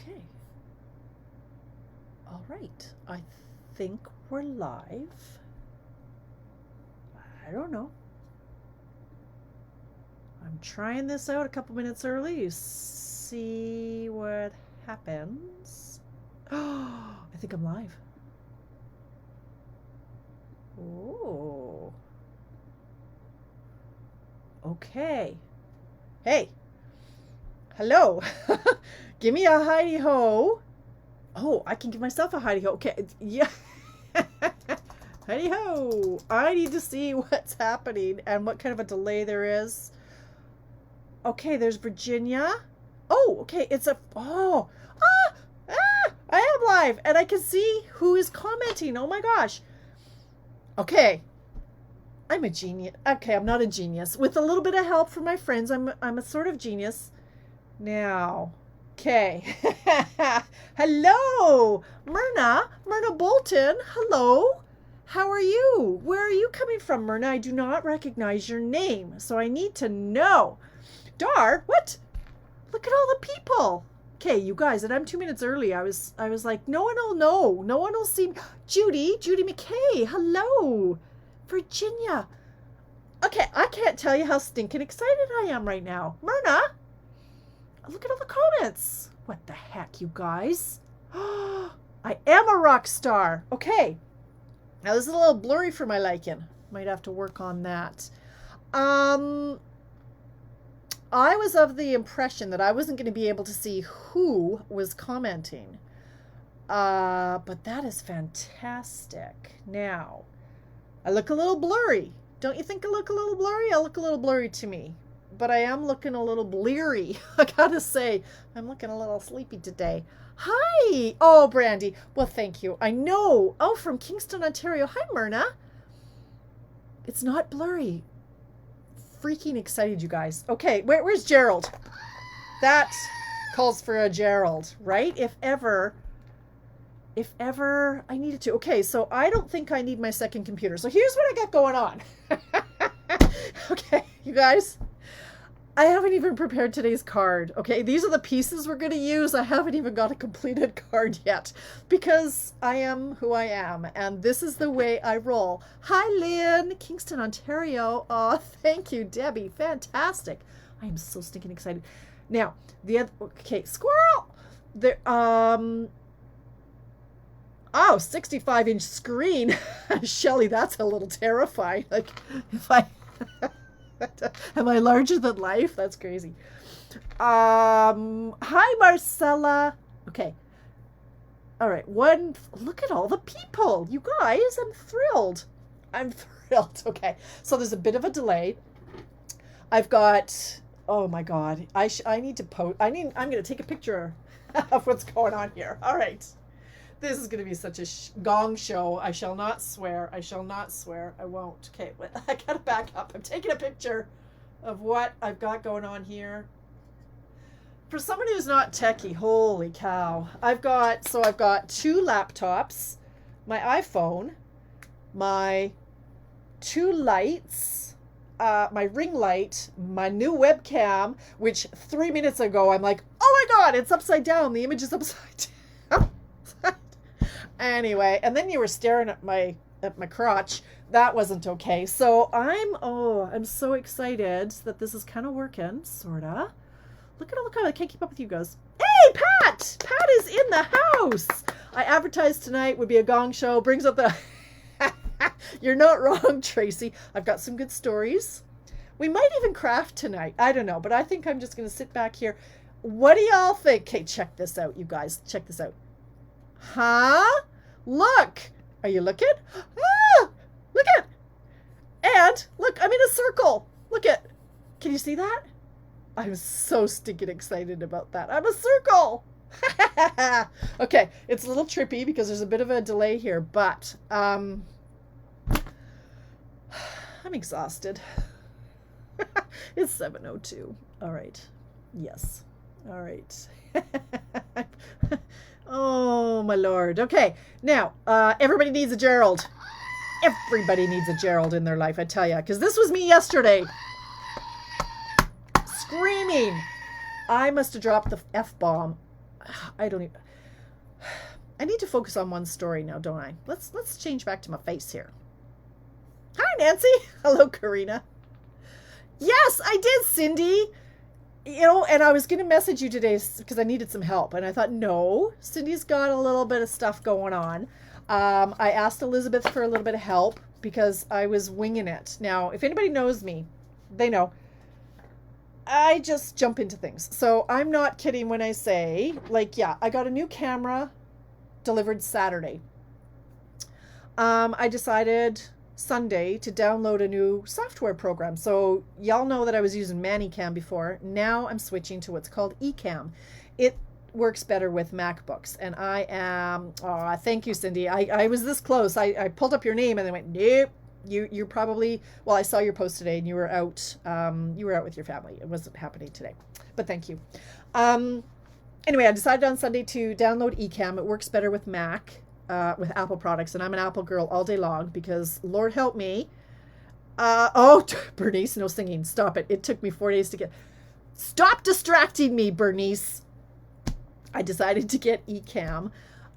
Okay. All right. I think we're live. I don't know. I'm trying this out a couple minutes early. See what happens. Oh, I think I'm live. Oh. Okay. Hey. Hello. Give me a hidey ho. Oh, I can give myself a hidey ho. Okay. Yeah. Hidey ho. I need to see what's happening and what kind of a delay there is. Okay, there's Virginia. Oh, okay. It's a. Oh. I am live and I can see who is commenting. Oh my gosh. Okay. I'm a genius. Okay, I'm not a genius. With a little bit of help from my friends, I'm a sort of genius. Now, okay. Hello, Myrna Bolton. Hello. How are you? Where are you coming from, Myrna? I do not recognize your name, so I need to know. Dar, what? Look at all the people. Okay, you guys, and I'm 2 minutes early. I was like, no one will know. No one will see. Judy McKay. Hello. Virginia. Okay, I can't tell you how stinking excited I am right now. Myrna, look at all the comments. What the heck, you guys? I am a rock star. Okay. Now, this is a little blurry for my liking. Might have to work on that. I was of the impression that I wasn't going to be able to see who was commenting. But that is fantastic. Now, I look a little blurry. Don't you think I look a little blurry? I look a little blurry to me. But I am looking a little bleary. I gotta say, I'm looking a little sleepy today. Hi! Oh, Brandy. Well, thank you. I know. Oh, from Kingston, Ontario. Hi, Myrna. It's not blurry. Freaking excited, you guys. Okay, where's Gerald? That calls for a Gerald, right? If ever I needed to. Okay, so I don't think I need my second computer. So here's what I got going on. Okay, you guys. I haven't even prepared today's card. Okay, these are the pieces we're going to use. I haven't even got a completed card yet because I am who I am and this is the way I roll. Hi, Lynn, Kingston, Ontario. Oh, thank you, Debbie. Fantastic. I am so stinking excited. Now, the other, okay, squirrel. There, 65-inch screen. Shelly, that's a little terrifying. Like, if I... Am I larger than life? That's crazy. Hi, Marcella. Okay. All right. Look at all the people. You guys, I'm thrilled. Okay. So there's a bit of a delay. I've got, oh my God. I need to post. I'm going to take a picture of what's going on here. All right. This is going to be such a gong show. I shall not swear. I won't. Okay, I got to back up. I'm taking a picture of what I've got going on here. For someone who's not techie, holy cow. I've got 2 laptops, my iPhone, my 2 lights, my ring light, my new webcam, which 3 minutes ago I'm like, oh my God, it's upside down. The image is upside down. Anyway, and then you were staring at my crotch. That wasn't okay. So I'm so excited that this is kind of working, sorta. Look at all the comments. I can't keep up with you guys. Hey, Pat! Pat is in the house. I advertised tonight would be a gong show. Brings up the... You're not wrong, Tracy. I've got some good stories. We might even craft tonight. I don't know, but I think I'm just going to sit back here. What do y'all think? Okay, check this out, you guys. Check this out. Huh? Look. Are you looking? Ah! Look at. And look, I'm in a circle. Look at. Can you see that? I'm so stinking excited about that. I'm a circle. Okay, it's a little trippy because there's a bit of a delay here, but I'm exhausted. It's 7:02. All right. Yes. All right. Oh, my Lord. Okay. Now, everybody needs a Gerald. Everybody needs a Gerald in their life, I tell you. Because this was me yesterday. Screaming. I must have dropped the F-bomb. I don't even, I need to focus on one story now, don't I? Let's change back to my face here. Hi, Nancy. Hello, Karina. Yes, I did, Cindy. You know, and I was going to message you today because I needed some help. And I thought, no, Cindy's got a little bit of stuff going on. I asked Elizabeth for a little bit of help because I was winging it. Now, if anybody knows me, they know I just jump into things. So I'm not kidding when I say, like, yeah, I got a new camera delivered Saturday. I decided Sunday to download a new software program. So y'all know that I was using ManyCam before. Now I'm switching to what's called eCam. It works better with MacBooks. And I am, oh, thank you, Cindy. I was this close. I pulled up your name and then went, nope. You're probably, well, I saw your post today and you were out with your family. It wasn't happening today, but thank you. Anyway, I decided on Sunday to download eCam. It works better with Mac, with Apple products, and I'm an Apple girl all day long because Lord help me. Bernice, no singing. Stop it. It took me 4 days to get, stop distracting me, Bernice. I decided to get eCam.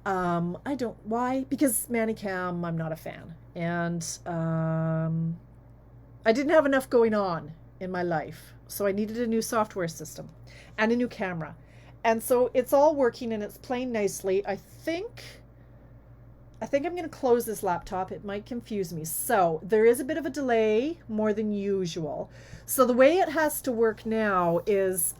Why? Because ManyCam, I'm not a fan. And I didn't have enough going on in my life. So I needed a new software system and a new camera. And so it's all working and it's playing nicely. I think I'm going to close this laptop. It might confuse me. So there is a bit of a delay, more than usual. So the way it has to work now is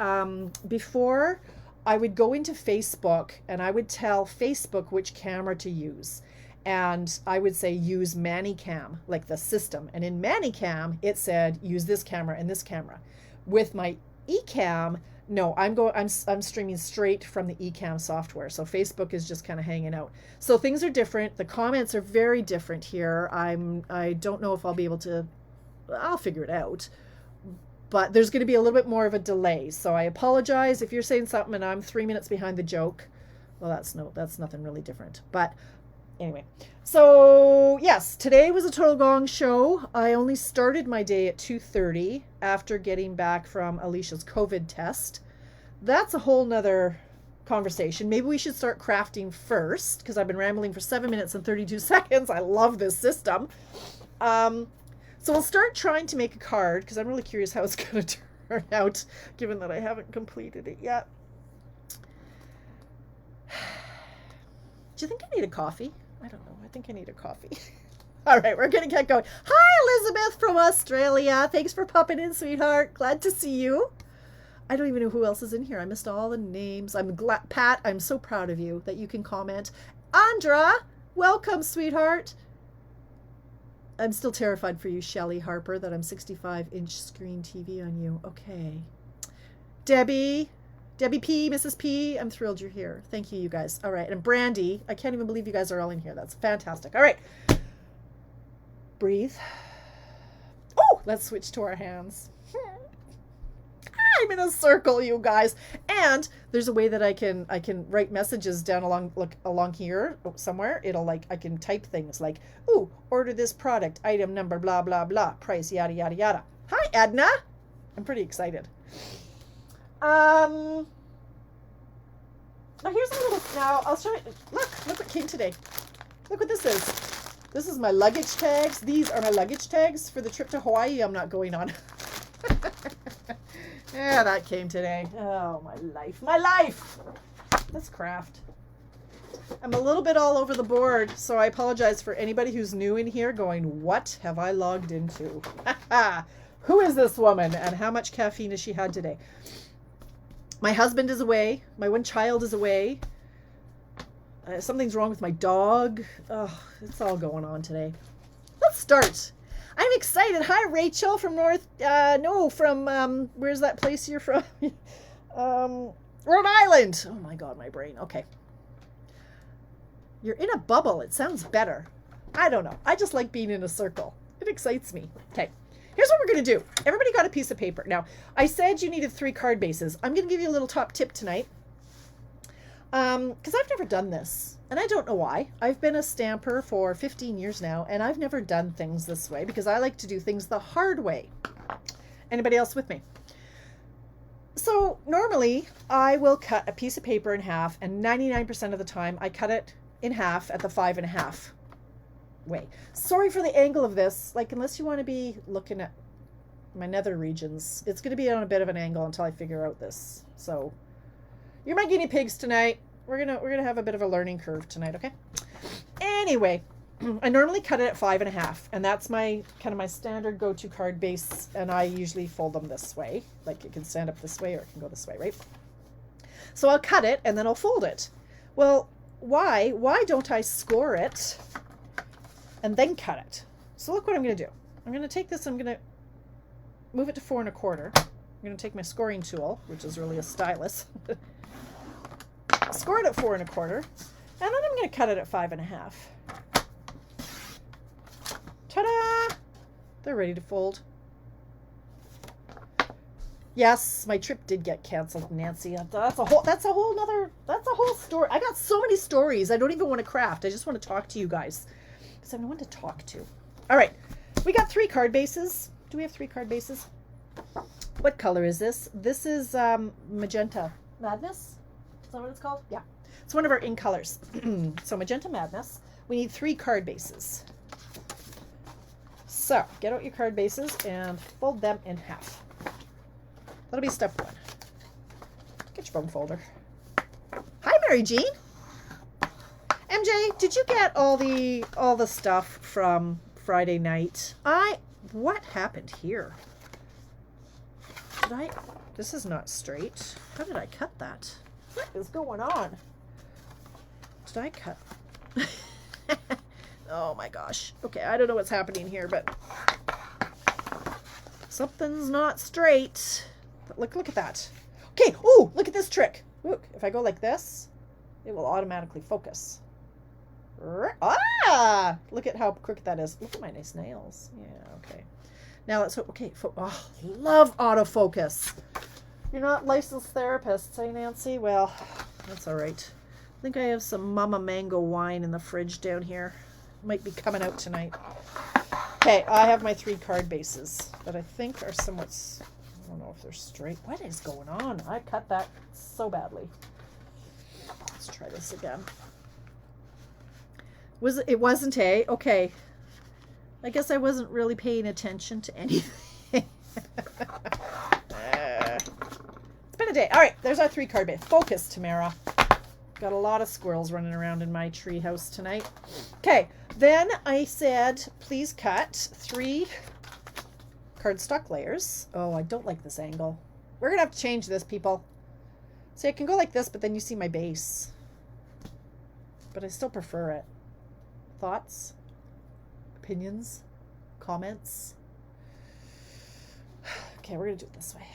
before I would go into Facebook and I would tell Facebook which camera to use. And I would say use ManyCam, like the system. And in ManyCam, it said use this camera and this camera. With my eCam, no, I'm streaming straight from the eCam software. So Facebook is just kind of hanging out. So things are different. The comments are very different here. I don't know if I'll be able to, I'll figure it out. But there's going to be a little bit more of a delay. So I apologize if you're saying something and I'm 3 minutes behind the joke. Well, that's nothing really different. But anyway, so yes, today was a total gong show. I only started my day at 2:30 after getting back from Alicia's COVID test. That's a whole nother conversation. Maybe we should start crafting first because I've been rambling for 7 minutes and 32 seconds. I love this system. So we'll start trying to make a card because I'm really curious how it's going to turn out given that I haven't completed it yet. Do you think I need a coffee? I don't know. I think I need a coffee. All right, we're going to get going. Hi, Elizabeth from Australia. Thanks for popping in, sweetheart. Glad to see you. I don't even know who else is in here. I missed all the names. I'm glad. Pat, I'm so proud of you that you can comment. Andra, welcome, sweetheart. I'm still terrified for you, Shelley Harper, that I'm 65-inch screen TV on you. Okay. Debbie P, Mrs. P, I'm thrilled you're here. Thank you, you guys. All right. And Brandy, I can't even believe you guys are all in here. That's fantastic. All right. Breathe. Oh, let's switch to our hands. I'm in a circle, you guys. And there's a way that I can write messages down along here somewhere. I can type things like, ooh, order this product, item number, blah, blah, blah, price, yada, yada, yada. Hi, Edna. I'm pretty excited. Now here's a little, now I'll show you, look what came today. Look what this is. This is my luggage tags. These are my luggage tags for the trip to Hawaii I'm not going on. Yeah, that came today. Oh, my life. Let's craft. I'm a little bit all over the board, so I apologize for anybody who's new in here going, what have I logged into? Who is this woman and how much caffeine has she had today? My husband is away. My one child is away. Something's wrong with my dog. Oh, it's all going on today. Let's start. I'm excited. Hi, Rachel from where's that place you're from? Rhode Island. Oh my God, my brain. Okay. You're in a bubble. It sounds better. I don't know. I just like being in a circle. It excites me. Okay. Here's what we're going to do. Everybody got a piece of paper. Now, I said you needed 3 card bases. I'm going to give you a little top tip tonight. Because I've never done this. And I don't know why. I've been a stamper for 15 years now, and I've never done things this way because I like to do things the hard way. Anybody else with me? So normally I will cut a piece of paper in half, and 99% of the time I cut it in half at the 5.5 way. Sorry for the angle of this. Like, unless you want to be looking at my nether regions, it's going to be on a bit of an angle until I figure out this. So you're my guinea pigs tonight. We're gonna have a bit of a learning curve tonight, okay? Anyway, I normally cut it at 5.5, and that's my kind of my standard go-to card base, and I usually fold them this way. Like, it can stand up this way or it can go this way, right? So I'll cut it and then I'll fold it. Well, why don't I score it and then cut it? So look what I'm going to do. I'm going to take this, I'm going to move it to 4.25. I'm going to take my scoring tool, which is really a stylus, score it at 4.25, and then I'm going to cut it at 5.5. Ta-da! They're ready to fold. Yes, my trip did get canceled, Nancy. That's a whole story. I got so many stories. I don't even want to craft. I just want to talk to you guys, because I'm the one to talk to. All right, we got 3 card bases. Do we have 3 card bases? What color is this? This is Magenta Madness. Is that what it's called? Yeah. It's one of our in colors. So Magenta Madness. We need 3 card bases. So get out your card bases and fold them in half. That'll be step 1. Get your bone folder. Hi, Mary Jean. MJ, did you get all the stuff from Friday night? What happened here? This is not straight. How did I cut that? What is going on? Did I cut? Oh my gosh. Okay, I don't know what's happening here, but something's not straight. But look at that. Okay, ooh, look at this trick. Look, if I go like this, it will automatically focus. Ah! Look at how crooked that is. Look at my nice nails. Yeah, okay. Now let's hope, okay, oh, love autofocus. You're not licensed therapists, eh, Nancy? Well, that's all right. I think I have some Mama Mango wine in the fridge down here. Might be coming out tonight. Okay, I have my 3 card bases that I think are somewhat, I don't know if they're straight. What is going on? I cut that so badly. Let's try this again. It wasn't a, okay. I guess I wasn't really paying attention to anything. It's been a day. All right, there's our 3 card base. Focus, Tamara. Got a lot of squirrels running around in my tree house tonight. Okay, then I said, please cut 3 cardstock layers. Oh, I don't like this angle. We're going to have to change this, people. See, I can go like this, but then you see my base. But I still prefer it. Thoughts? Opinions? Comments? Okay, we're going to do it this way.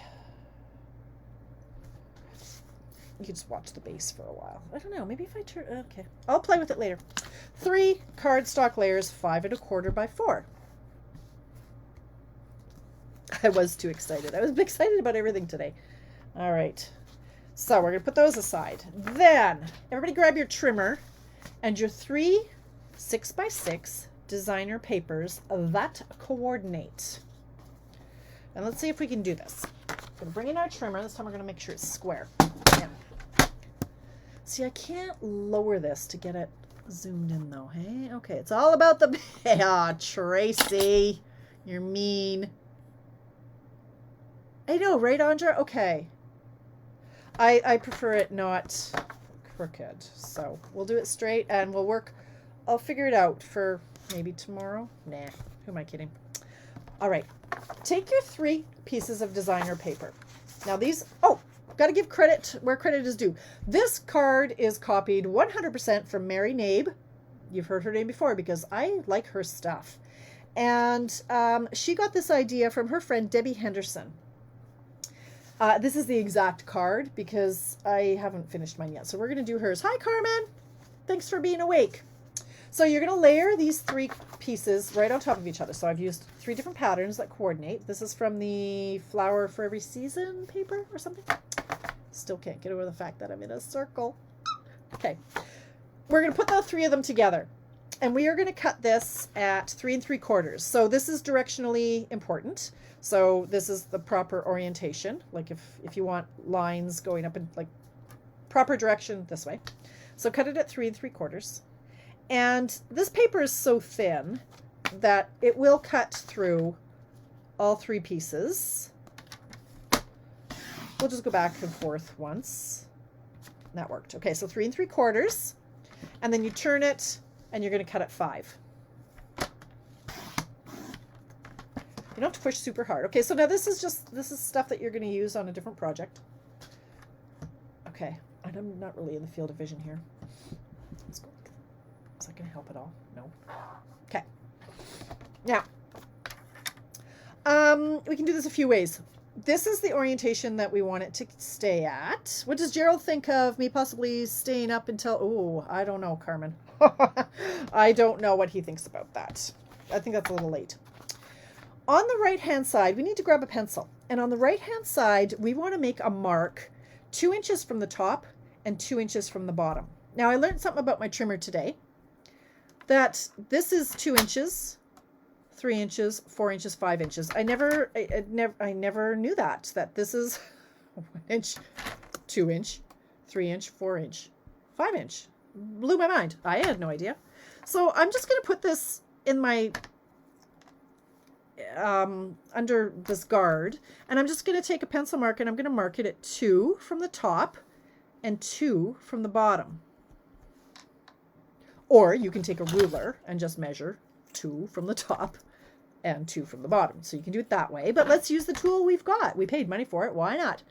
You can just watch the base for a while. I don't know. Maybe if I turn... Okay. I'll play with it later. 3 cardstock layers, 5.25 by 4. I was too excited. I was excited about everything today. All right. So we're going to put those aside. Then, everybody grab your trimmer and your 3 6x6 designer papers that coordinate. And let's see if we can do this. We're going to bring in our trimmer. This time we're going to make sure it's square. Yeah. See, I can't lower this to get it zoomed in though, hey? Okay, it's all about the... Ah, Tracy, you're mean. I know, right, Andra? Okay. I prefer it not crooked, so we'll do it straight and we'll work... I'll figure it out for maybe tomorrow. Nah, who am I kidding? All right, take your 3 pieces of designer paper. Now these... Oh! Got to give credit where credit is due. This card is copied 100% from Mary Knabe. You've heard her name before because I like her stuff. And she got this idea from her friend Debbie Henderson. This is the exact card because I haven't finished mine yet. So we're going to do hers. Hi, Carmen. Thanks for being awake. So you're going to layer these 3 pieces right on top of each other. So I've used 3 different patterns that coordinate. This is from the Flower for Every Season paper or something. Still can't get over the fact that I'm in a circle. Okay. We're going to put the 3 of them together. And we are going to cut this at 3 3/4. So this is directionally important. So this is the proper orientation. Like if you want lines going up in like proper direction this way. So cut it at 3 3/4. And this paper is so thin that it will cut through all 3 pieces. We'll just go back and forth once. That worked. Okay, so 3 3/4. And then you turn it and you're going to cut at 5. You don't have to push super hard. Okay, so now this is stuff that you're going to use on a different project. Okay, and I'm not really in the field of vision here. Let's go. Is that going to help at all? No. Okay. Now, we can do this a few ways. This is the orientation that we want it to stay at. What does Gerald think of me possibly staying up until... Oh, I don't know, Carmen. I don't know what he thinks about that. I think that's a little late. On the right-hand side, we need to grab a pencil. And on the right-hand side, we want to make a mark 2 inches from the top and 2 inches from the bottom. Now, I learned something about my trimmer today. That this is 2 inches, 3 inches, 4 inches, 5 inches. I never knew that this is 1 inch, 2 inch, 3 inch, 4 inch, 5 inch. Blew my mind. I had no idea. So I'm just going to put this in my, under this guard, and I'm just going to take a pencil mark and I'm going to mark it at 2 from the top and 2 from the bottom. Or you can take a ruler and just measure 2 from the top and 2 from the bottom. So you can do it that way, but let's use the tool we've got. We paid money for it. Why not?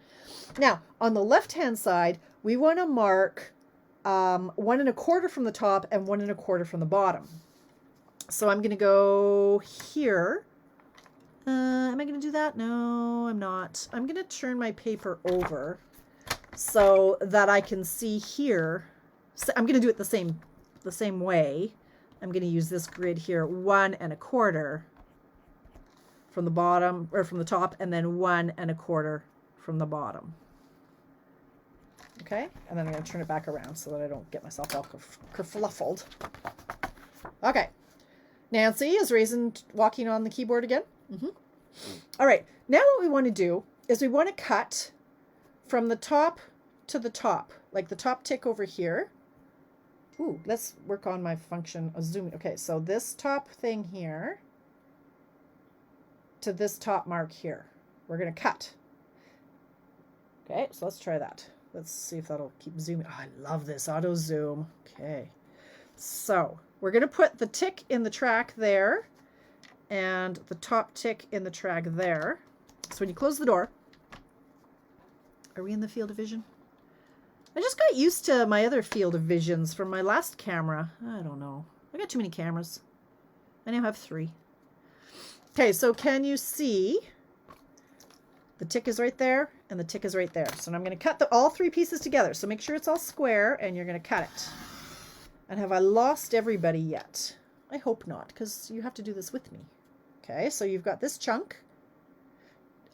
Now, on the left-hand side, we want to mark 1 1/4 from the top and 1 1/4 from the bottom. So I'm going to go here. Am I going to do that? No, I'm not. I'm going to turn my paper over so that I can see here. So I'm going to do it the same way. I'm going to use this grid here, 1 1/4 from the bottom, or from the top, and then 1 1/4 from the bottom. Okay, and then I'm going to turn it back around so that I don't get myself all kerfluffled. Okay, Nancy is walking on the keyboard again. All right, now what we want to do is we want to cut from the top to the top, like the top tick over here. Ooh, let's work on my function of zooming. Okay, so this top thing here to this top mark here. We're going to cut. Okay, so let's try that. Let's see if that'll keep zooming. Oh, I love this auto zoom. Okay, so we're going to put the tick in the track there and the top tick in the track there. So when you close the door, are we in the field of vision? I just got used to my other field of visions from my last camera. I don't know. I got too many cameras. I now have 3. Okay, so can you see the tick is right there and the tick is right there. So I'm going to cut all 3 pieces together. So make sure it's all square and you're going to cut it. And have I lost everybody yet? I hope not, because you have to do this with me. Okay, so you've got this chunk.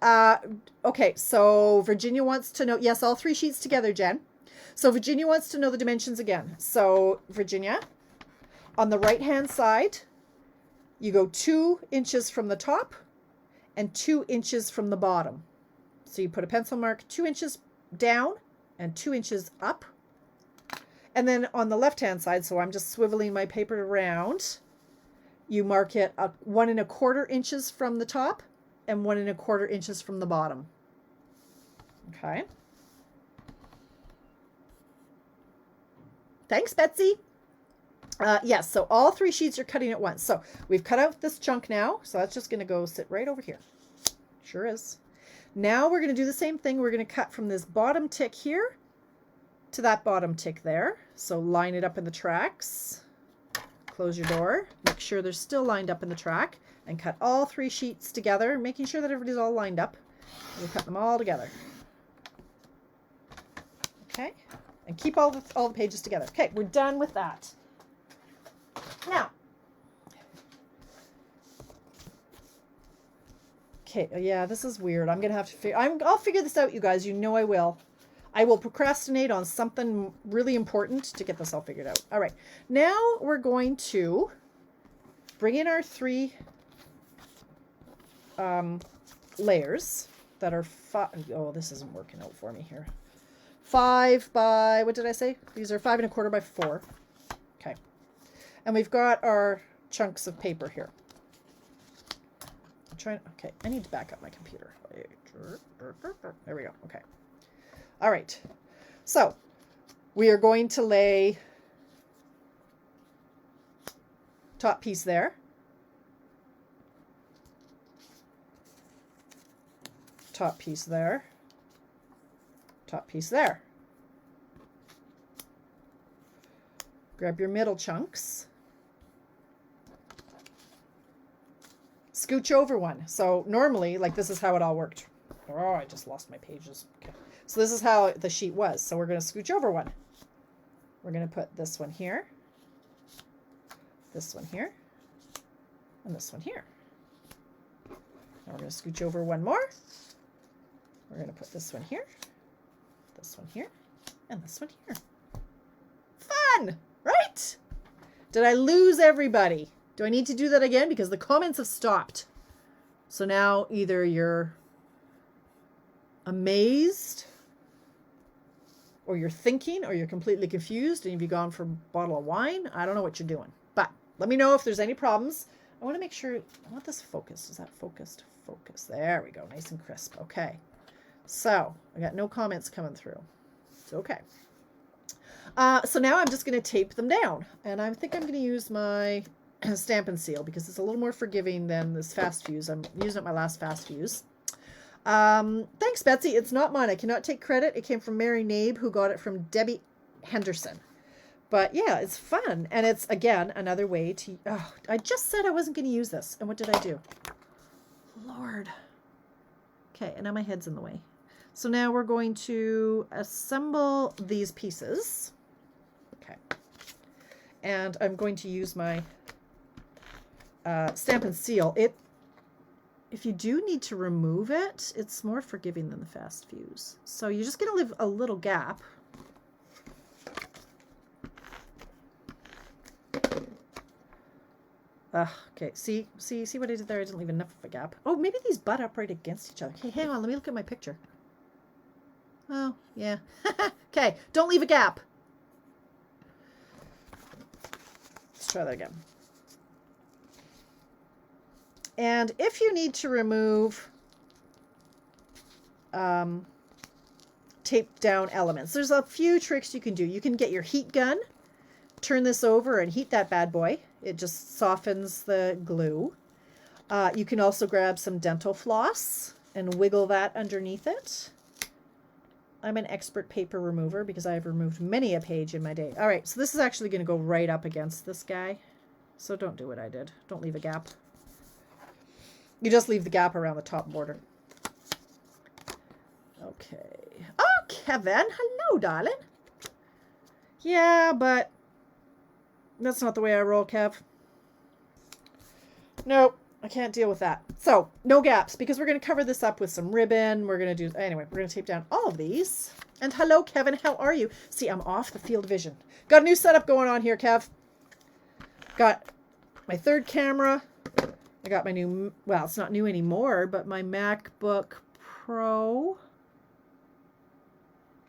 Okay, so Virginia wants to know, yes, all 3 sheets together, Jen. So Virginia wants to know the dimensions again. So Virginia, on the right-hand side, you go 2 inches from the top and 2 inches from the bottom. So you put a pencil mark 2 inches down and 2 inches up. And then on the left-hand side, so I'm just swiveling my paper around, you mark it 1 1/4 inches from the top and 1 1/4 inches from the bottom. Okay. Thanks, Betsy. Yes, so all 3 sheets are cutting at once. So we've cut out this chunk now. So that's just going to go sit right over here. Sure is. Now we're going to do the same thing. We're going to cut from this bottom tick here to that bottom tick there. So line it up in the tracks. Close your door. Make sure they're still lined up in the track. And cut all 3 sheets together, making sure that everybody's all lined up. We'll cut them all together. Okay. And keep all the pages together. Okay, we're done with that. Now, okay, yeah, this is weird. I'm gonna have to figure. I'll figure this out, you guys. You know I will. I will procrastinate on something really important to get this all figured out. All right, now we're going to bring in our 3 layers that are oh, this isn't working out for me here. 5 by, what did I say? These are 5 1/4 by 4. Okay. And we've got our chunks of paper here. I'm trying, okay, I need to back up my computer. There we go. Okay. All right. So we are going to lay top piece there. Top piece there. Top piece there. Grab your middle chunks. Scooch over one. So normally, like, this is how it all worked. Oh, I just lost my pages. Okay. So this is how the sheet was. So we're going to scooch over one. We're going to put this one here, this one here, and this one here. Now we're going to scooch over one more. We're going to put this one here, this one here, and this one here. Fun, right? Did I lose everybody? Do I need to do that again? Because the comments have stopped. So now either you're amazed, or you're thinking, or you're completely confused, and you've gone for a bottle of wine. I don't know what you're doing. But let me know if there's any problems. I want to make sure, I want this focused. Is that focused? Focus. There we go. Nice and crisp. Okay. So I got no comments coming through. It's okay. So now I'm just going to tape them down. And I think I'm going to use my Stampin' Seal because it's a little more forgiving than this fast fuse. I'm using up my last fast fuse. Thanks, Betsy. It's not mine. I cannot take credit. It came from Mary Knabe, who got it from Debbie Henderson. But yeah, it's fun. And it's, again, another way to... Oh, I just said I wasn't going to use this. And what did I do? Lord. Okay, and now my head's in the way. So now we're going to assemble these pieces. Okay. And I'm going to use my Stampin' Seal. If you do need to remove it, it's more forgiving than the fast fuse. So you're just going to leave a little gap. Okay, see what I did there? I didn't leave enough of a gap. Oh, maybe these butt up right against each other. Okay, hang on, let me look at my picture. Oh, yeah. Okay, don't leave a gap. Let's try that again. And if you need to remove tape down elements, there's a few tricks you can do. You can get your heat gun, turn this over and heat that bad boy. It just softens the glue. You can also grab some dental floss and wiggle that underneath it. I'm an expert paper remover because I have removed many a page in my day. All right, so this is actually going to go right up against this guy. So don't do what I did. Don't leave a gap. You just leave the gap around the top border. Okay. Oh, Kevin. Hello, darling. Yeah, but that's not the way I roll, Kev. Nope, I can't deal with that. So, no gaps, because we're going to cover this up with some ribbon. We're going to do, anyway, we're going to tape down all of these. And hello, Kevin, how are you? See, I'm off the field of vision. Got a new setup going on here, Kev. Got my third camera. I got my new, well, it's not new anymore, but my MacBook Pro.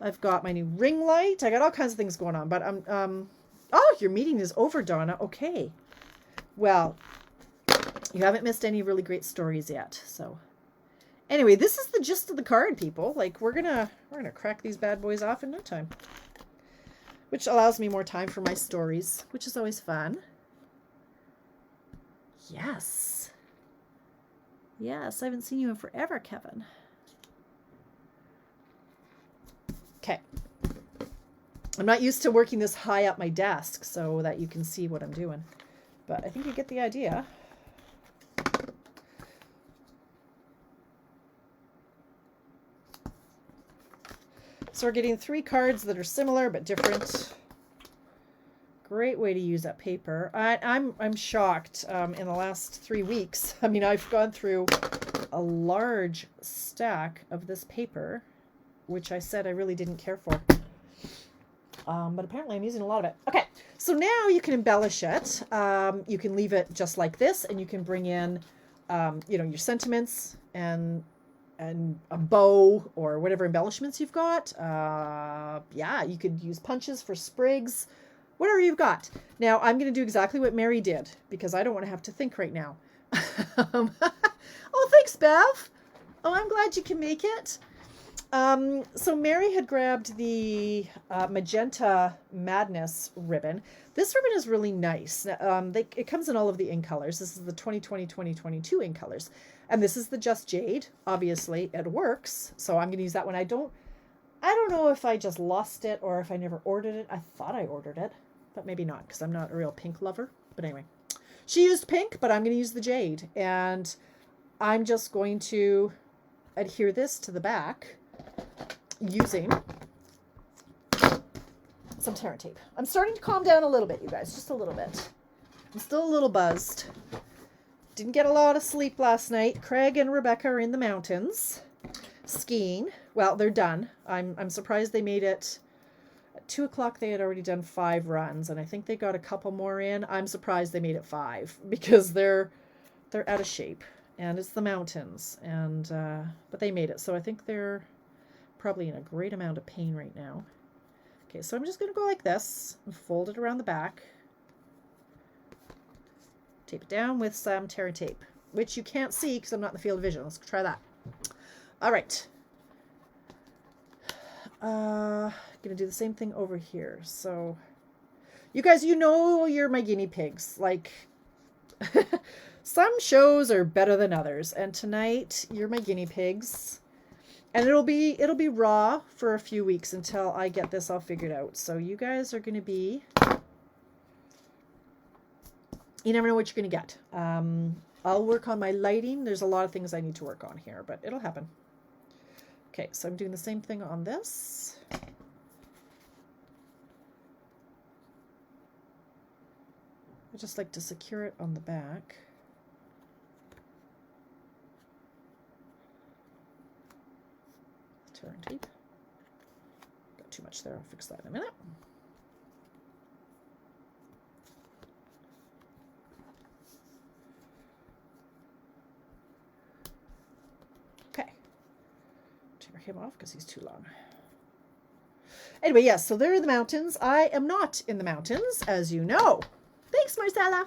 I've got my new ring light. I got all kinds of things going on, but oh, your meeting is over, Donna. Okay. Well, you haven't missed any really great stories yet. So anyway, this is the gist of the card, people. Like we're gonna crack these bad boys off in no time. Which allows me more time for my stories, which is always fun. Yes. Yes, I haven't seen you in forever, Kevin. Okay. I'm not used to working this high up my desk so that you can see what I'm doing. But I think you get the idea. So we're getting 3 cards that are similar but different. Great way to use that paper. I'm shocked in the last 3 weeks. I mean, I've gone through a large stack of this paper, which I said I really didn't care for. But apparently I'm using a lot of it. Okay, so now you can embellish it. You can leave it just like this, and you can bring in, you know, your sentiments and and a bow or whatever embellishments you've got. Yeah, you could use punches for sprigs, whatever you've got. Now, I'm going to do exactly what Mary did because I don't want to have to think right now. Oh, thanks, Bev. Oh, I'm glad you can make it. So Mary had grabbed the Magenta Madness ribbon. This ribbon is really nice. It comes in all of the in colors. This is the 2020-2022 in colors. And this is the Just Jade. Obviously, it works. So I'm going to use that one. I don't know if I just lost it or if I never ordered it. I thought I ordered it, but maybe not because I'm not a real pink lover. But anyway, she used pink, but I'm going to use the jade. And I'm just going to adhere this to the back using some Terran tape. I'm starting to calm down a little bit, you guys, just a little bit. I'm still a little buzzed. Didn't get a lot of sleep last night. Craig and Rebecca are in the mountains skiing. Well, they're done. I'm surprised they made it. At 2 o'clock, they had already done 5 runs, and I think they got a couple more in. I'm surprised they made it 5 because they're out of shape, and it's the mountains, and but they made it. So I think they're probably in a great amount of pain right now. Okay, so I'm just going to go like this and fold it around the back. Tape it down with some Terra tape, which you can't see because I'm not in the field of vision. Let's try that. All right. Going to do the same thing over here. So you guys, you know you're my guinea pigs. Like some shows are better than others, and tonight you're my guinea pigs. And it'll be raw for a few weeks until I get this all figured out. So you guys are going to be, you never know what you're going to get. I'll work on my lighting. There's a lot of things I need to work on here, but it'll happen. Okay, so I'm doing the same thing on this. I just like to secure it on the back. Turn tape. Got too much there. I'll fix that in a minute. Okay. Tear him off because he's too long. Anyway, yes, so they're in the mountains. I am not in the mountains, as you know. Thanks, Marcella.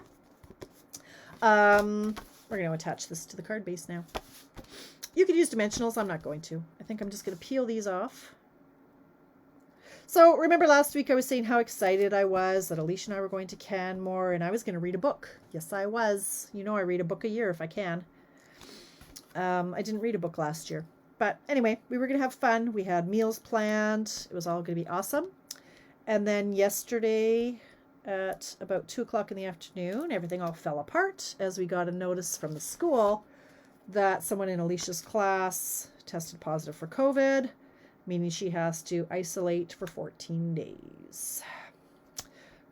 We're going to attach this to the card base now. You could use dimensionals. I'm not going to. I think I'm just going to peel these off. So remember last week I was saying how excited I was that Alicia and I were going to Canmore and I was going to read a book. Yes, I was. You know I read a book a year if I can. I didn't read a book last year. But anyway, we were going to have fun. We had meals planned. It was all going to be awesome. And then yesterday at about 2 o'clock in the afternoon, everything all fell apart as we got a notice from the school that someone in Alicia's class tested positive for COVID, meaning she has to isolate for 14 days.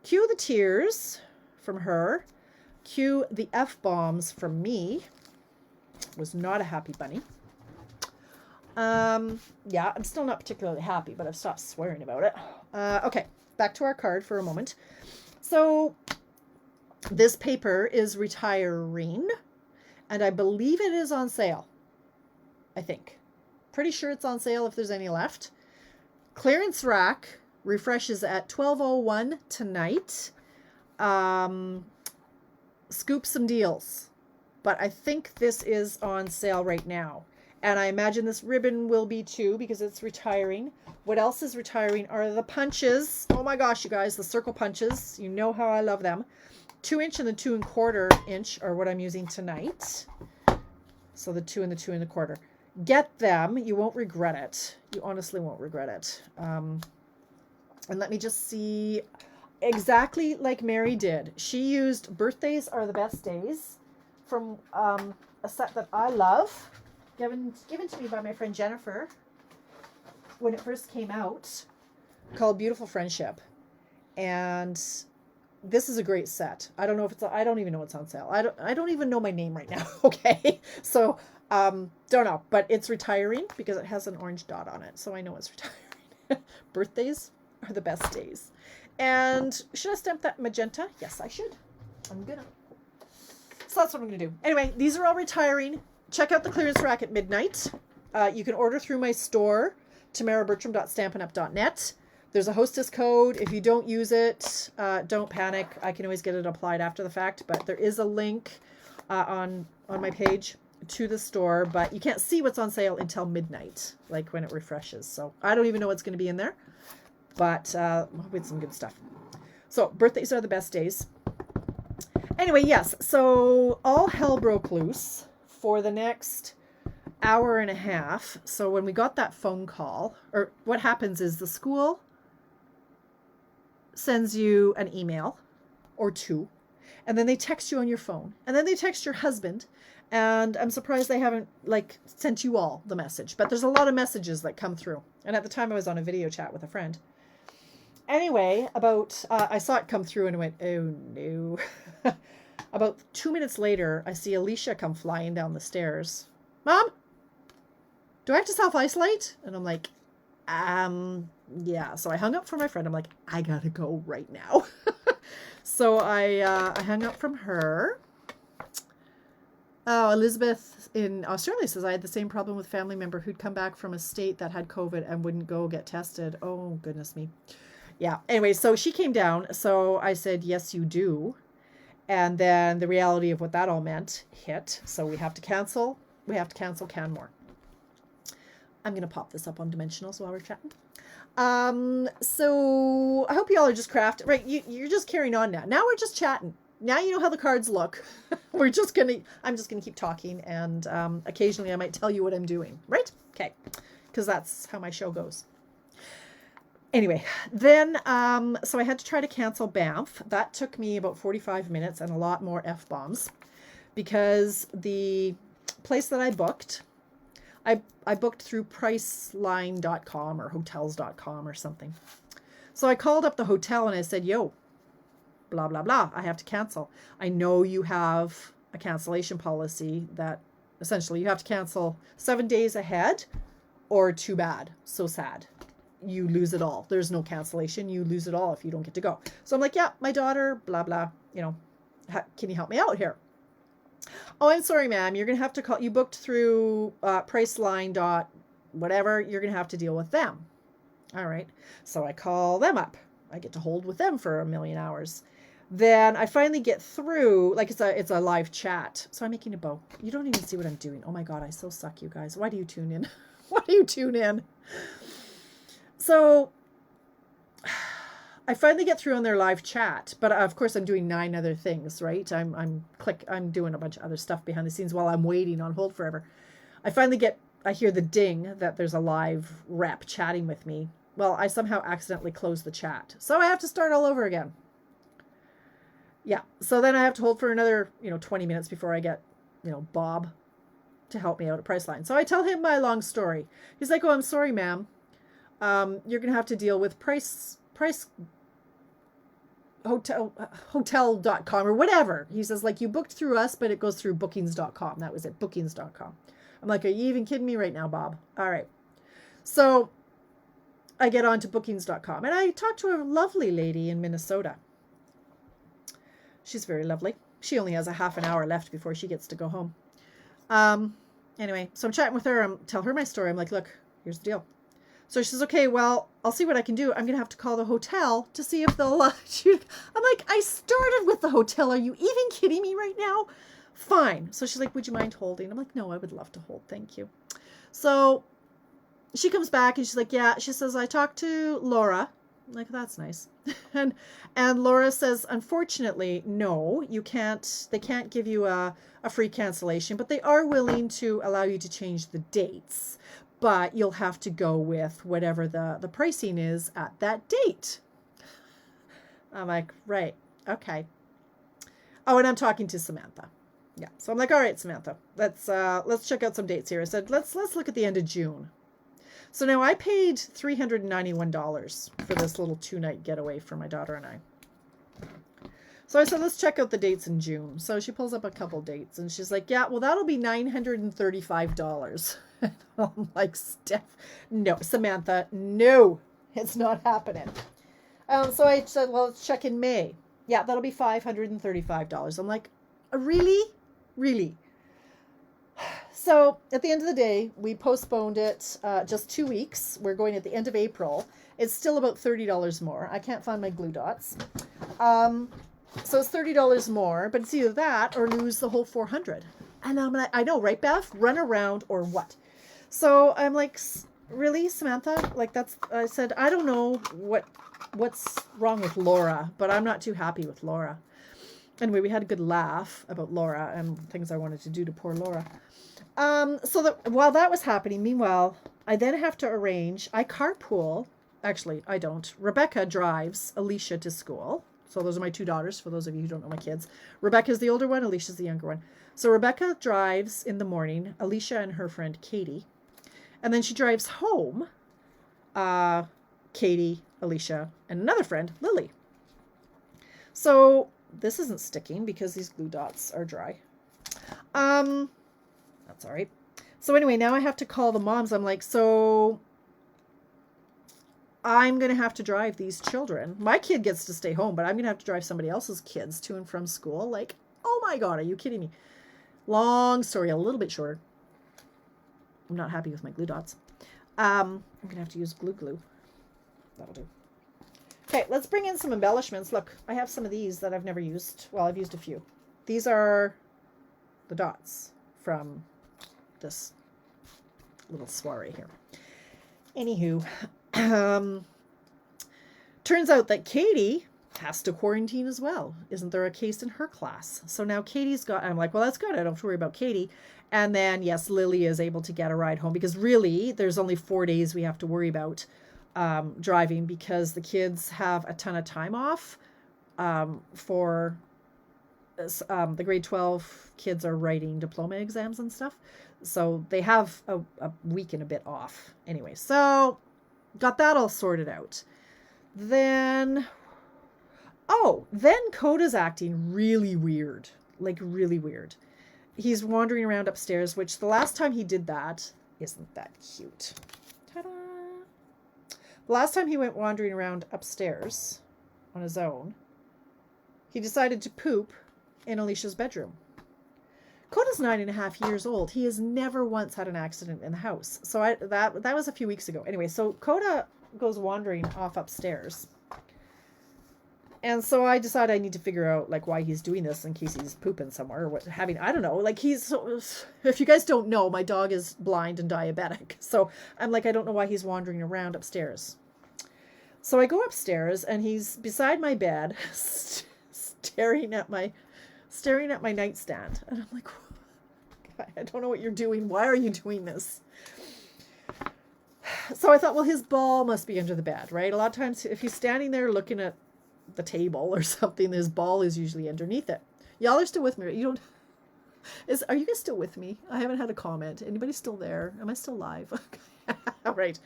Cue the tears from her. Cue the F-bombs from me. Was not a happy bunny. Yeah, I'm still not particularly happy, but I've stopped swearing about it. Okay, back to our card for a moment. So this paper is retiring. And I believe it is on sale. I think. Pretty sure it's on sale if there's any left. Clearance rack refreshes at 12:01 tonight. Scoop some deals. But I think this is on sale right now. And I imagine this ribbon will be too because it's retiring. What else is retiring are the punches. Oh my gosh, you guys, the circle punches. You know how I love them. 2-inch and the 2 1/4 inch are what I'm using tonight. So the 2 and the 2 1/4. Get them. You won't regret it. You honestly won't regret it. And let me just see. Exactly like Mary did. She used Birthdays Are the Best Days from a set that I love. Given to me by my friend Jennifer when it first came out, called Beautiful Friendship. And this is a great set. I don't know if it's, I don't even know it's on sale. I don't even know my name right now. Okay. So, don't know, but it's retiring because it has an orange dot on it. So I know it's retiring. Birthdays are the best days. And should I stamp that magenta? Yes, I should. I'm gonna. So that's what I'm gonna do. Anyway, these are all retiring. Check out the clearance rack at midnight. You can order through my store, tamarabertram.stampinup.net. There's a hostess code. If you don't use it, don't panic. I can always get it applied after the fact, but there is a link on my page to the store, but you can't see what's on sale until midnight, like when it refreshes. So I don't even know what's going to be in there, but with some good stuff. So birthdays are the best days. Anyway, yes, so all hell broke loose for the next hour and a half. So when we got that phone call, or what happens is the school sends you an email or two, and then they text you on your phone, and then they text your husband, and I'm surprised they haven't like sent you all the message, but there's a lot of messages that come through. And at the time I was on a video chat with a friend. Anyway, about I saw it come through and I went, oh no. About 2 minutes later, I see Alicia come flying down the stairs. Mom, do I have to self-isolate? And I'm like, yeah. So I hung up from my friend. I'm like, I gotta go right now. So I hung up from her. Oh, Elizabeth in Australia says, I had the same problem with a family member who'd come back from a state that had COVID and wouldn't go get tested. Oh, goodness me. Yeah. Anyway, so she came down. So I said, yes, you do. And then the reality of what that all meant hit. So we have to cancel. We have to cancel Canmore. I'm going to pop this up on Dimensionals while we're chatting. So I hope you all are just crafting. Right, you're just carrying on now. Now we're just chatting. Now you know how the cards look. I'm just going to keep talking. And occasionally I might tell you what I'm doing. Right? Okay. Because that's how my show goes. Anyway, then, so I had to try to cancel Banff. That took me about 45 minutes and a lot more F-bombs because the place that I booked, I booked through Priceline.com or Hotels.com or something. So I called up the hotel and I said, yo, blah, blah, blah, I have to cancel. I know you have a cancellation policy that essentially you have to cancel 7 days ahead or too bad, so sad. You lose it all. There's no cancellation. You lose it all if you don't get to go. So I'm like, yeah, my daughter, blah, blah, you know, can you help me out here? Oh, I'm sorry, ma'am. You're going to have to call. You booked through Priceline dot whatever. You're going to have to deal with them. All right. So I call them up. I get to hold with them for a million hours. Then I finally get through, like it's a live chat. So I'm making a bow. You don't even see what I'm doing. Oh my God, I so suck, you guys. Why do you tune in? Why do you tune in? So I finally get through on their live chat, but of course I'm doing 9 other things, right? I'm doing a bunch of other stuff behind the scenes while I'm waiting on hold forever. I hear the ding that there's a live rep chatting with me. Well, I somehow accidentally closed the chat. So I have to start all over again. Yeah. So then I have to hold for another, 20 minutes before I get, Bob to help me out at Priceline. So I tell him my long story. He's like, oh, I'm sorry, ma'am. You're going to have to deal with hotel.com or whatever. He says, like, you booked through us, but it goes through bookings.com. That was it, bookings.com. I'm like, are you even kidding me right now, Bob? All right. So I get on to bookings.com and I talked to a lovely lady in Minnesota. She's very lovely. She only has a half an hour left before she gets to go home. Anyway, so I'm chatting with her. Tell her my story. I'm like, look, here's the deal. So she says, okay, well, I'll see what I can do. I'm going to have to call the hotel to see if they'll I'm like, I started with the hotel. Are you even kidding me right now? Fine. So she's like, would you mind holding? I'm like, no, I would love to hold. Thank you. So she comes back and she's like, yeah. She says, I talked to Laura. I'm like, that's nice. and Laura says, unfortunately, no, you can't. They can't give you a free cancellation, but they are willing to allow you to change the dates. But you'll have to go with whatever the pricing is at that date. I'm like, right, okay. Oh, and I'm talking to Samantha. Yeah, so I'm like, all right, Samantha, let's check out some dates here. I said, let's look at the end of June. So now I paid $391 for this little 2-night getaway for my daughter and I. So I said, let's check out the dates in June. So she pulls up a couple dates and she's like, yeah, well, that'll be $935. I'm like, Samantha, no, it's not happening. So I said, well, let's check in May. Yeah, that'll be $535. I'm like, really? Really? So at the end of the day, we postponed it just 2 weeks. We're going at the end of April. It's still about $30 more. I can't find my glue dots. So it's $30 more, but it's either that or lose the whole 400. And I'm like, I know, right, Beth? Run around or what? So I'm like, really, Samantha? Like I said, I don't know what's wrong with Laura, but I'm not too happy with Laura. Anyway, we had a good laugh about Laura and things I wanted to do to poor Laura. So while that was happening, meanwhile, I then have to arrange, I carpool. Actually, I don't. Rebecca drives Alicia to school. So those are my two daughters, for those of you who don't know my kids. Rebecca's the older one, Alicia's the younger one. So Rebecca drives in the morning, Alicia and her friend Katie. And then she drives home, Katie, Alicia, and another friend, Lily. So this isn't sticking because these glue dots are dry. That's all right. So anyway, now I have to call the moms. I'm like, so I'm going to have to drive these children. My kid gets to stay home, but I'm going to have to drive somebody else's kids to and from school. Like, oh my God, are you kidding me? Long story, a little bit shorter. I'm not happy with my glue dots. I'm going to have to use glue. That'll do. Okay, let's bring in some embellishments. Look, I have some of these that I've never used. Well, I've used a few. These are the dots from this little soiree here. Anywho, turns out that Katie has to quarantine as well. Isn't there a case in her class? So now Katie's got, I'm like, well, that's good. I don't have to worry about Katie. And then, yes, Lily is able to get a ride home because really there's only 4 days we have to worry about driving because the kids have a ton of time off for the grade 12 kids are writing diploma exams and stuff. So they have a week and a bit off. Anyway, so got that all sorted out. Then Coda's acting really weird. Like really weird. He's wandering around upstairs, which the last time he did that, isn't that cute? Ta-da! The last time he went wandering around upstairs on his own, he decided to poop in Alicia's bedroom. Coda's 9.5 years old. He has never once had an accident in the house. So that was a few weeks ago. Anyway, so Coda goes wandering off upstairs. And so I decided I need to figure out like why he's doing this in case he's pooping somewhere or I don't know. Like if you guys don't know, my dog is blind and diabetic. So I'm like, I don't know why he's wandering around upstairs. So I go upstairs and he's beside my bed staring at my nightstand. And I'm like, I don't know what you're doing. Why are you doing this? So I thought, well, his ball must be under the bed, right? A lot of times if he's standing there looking at the table or something, his ball is usually underneath it. Y'all are still with me. Are you guys still with me? I haven't had a comment. Anybody still there? Am I still live? All right.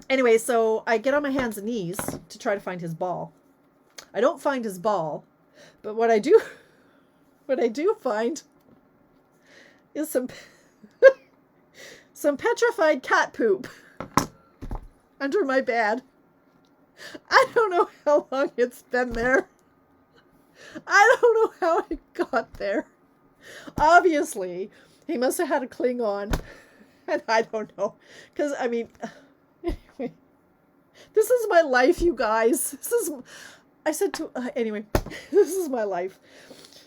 Anyway, so I get on my hands and knees to try to find his ball. I don't find his ball, but what I do find is some petrified cat poop under my bed. I don't know how long it's been there. I don't know how it got there. Obviously, he must have had a Klingon, and I don't know. Because, I mean, anyway, this is my life, you guys. Anyway, this is my life.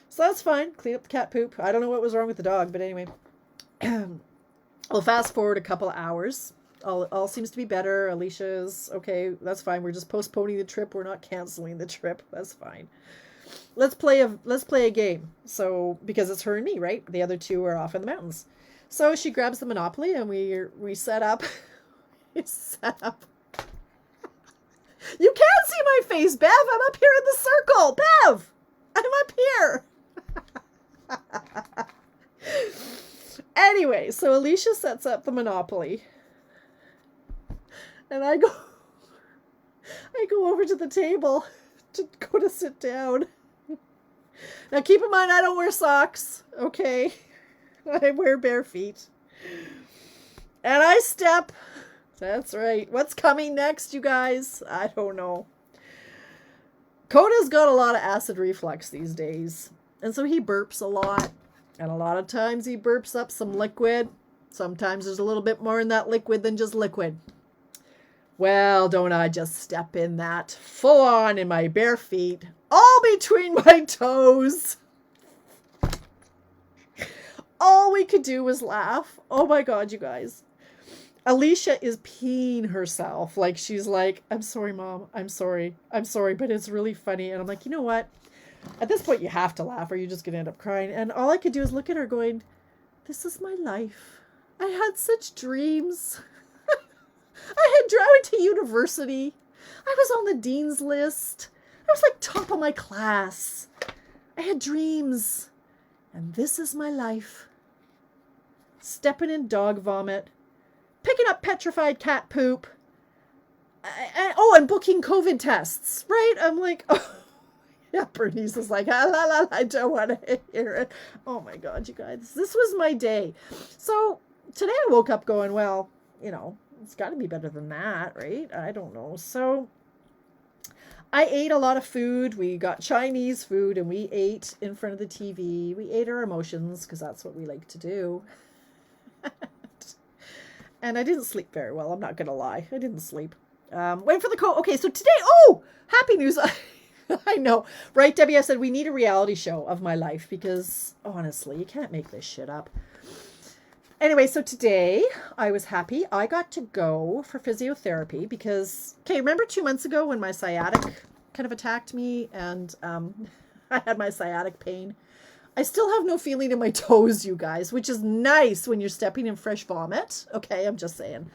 So that's fine. Clean up the cat poop. I don't know what was wrong with the dog, but anyway. I'll fast forward a couple of hours. All seems to be better. Alicia's okay. That's fine. We're just postponing the trip. We're not canceling the trip. That's fine. Let's play a game. So because it's her and me, right? The other two are off in the mountains. So she grabs the Monopoly and we set up. We set up. You can't see my face, Bev. I'm up here in the circle. Bev, I'm up here. Anyway, so Alicia sets up the Monopoly. And I go over to the table to go to sit down. Now keep in mind, I don't wear socks, okay? I wear bare feet. And I step. That's right. What's coming next, you guys? I don't know. Coda's got a lot of acid reflux these days. And so he burps a lot. And a lot of times he burps up some liquid. Sometimes there's a little bit more in that liquid than just liquid. Well, don't I just step in that full on in my bare feet, all between my toes. All we could do was laugh. Oh my God, you guys. Alicia is peeing herself. Like, she's like, I'm sorry, Mom. I'm sorry, but it's really funny. And I'm like, you know what? At this point, you have to laugh or you're just going to end up crying. And all I could do is look at her going, this is my life. I had such dreams. I went to university. I was on the dean's list. I was like top of my class. I had dreams. And this is my life. Stepping in dog vomit. Picking up petrified cat poop. And booking COVID tests. Right? I'm like, oh. Yeah, Bernice is like, I don't want to hear it. Oh my God, you guys. This was my day. So today I woke up going, well, you know, it's got to be better than that, right? I don't know. So I ate a lot of food. We got Chinese food and we ate in front of the TV. We ate our emotions because that's what we like to do. And I didn't sleep very well. I'm not going to lie. I didn't sleep. Wait for the code. Okay, so today, happy news. I know. Right, Debbie? I said we need a reality show of my life because honestly, you can't make this shit up. Anyway, so today I was happy. I got to go for physiotherapy because, okay, remember 2 months ago when my sciatic kind of attacked me and I had my sciatic pain? I still have no feeling in my toes, you guys, which is nice when you're stepping in fresh vomit. Okay, I'm just saying.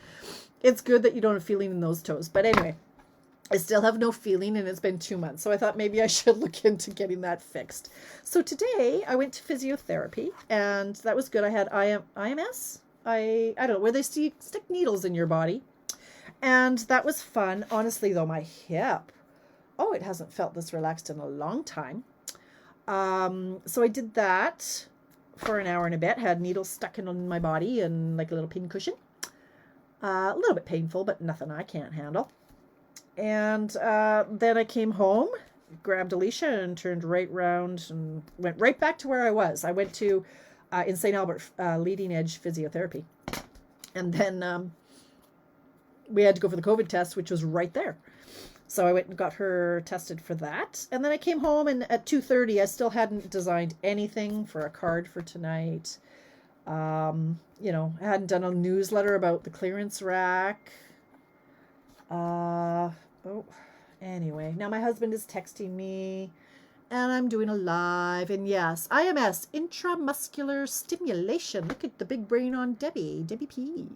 It's good that you don't have feeling in those toes. But anyway, I still have no feeling and it's been 2 months. So I thought maybe I should look into getting that fixed. So today I went to physiotherapy and that was good. I had IMS. I don't know, where they stick needles in your body. And that was fun. Honestly, though, my hip, it hasn't felt this relaxed in a long time. So I did that for an hour and a bit, had needles stuck in my body and like a little pin cushion. A little bit painful, but nothing I can't handle. And then I came home, grabbed Alicia and turned right round and went right back to where I was. I went to, in St. Albert, Leading Edge Physiotherapy. And then we had to go for the COVID test, which was right there. So I went and got her tested for that. And then I came home and at 2:30, I still hadn't designed anything for a card for tonight. You know, I hadn't done a newsletter about the clearance rack. Anyway, now my husband is texting me and I'm doing a live. And yes, IMS, intramuscular stimulation. Look at the big brain on Debbie P.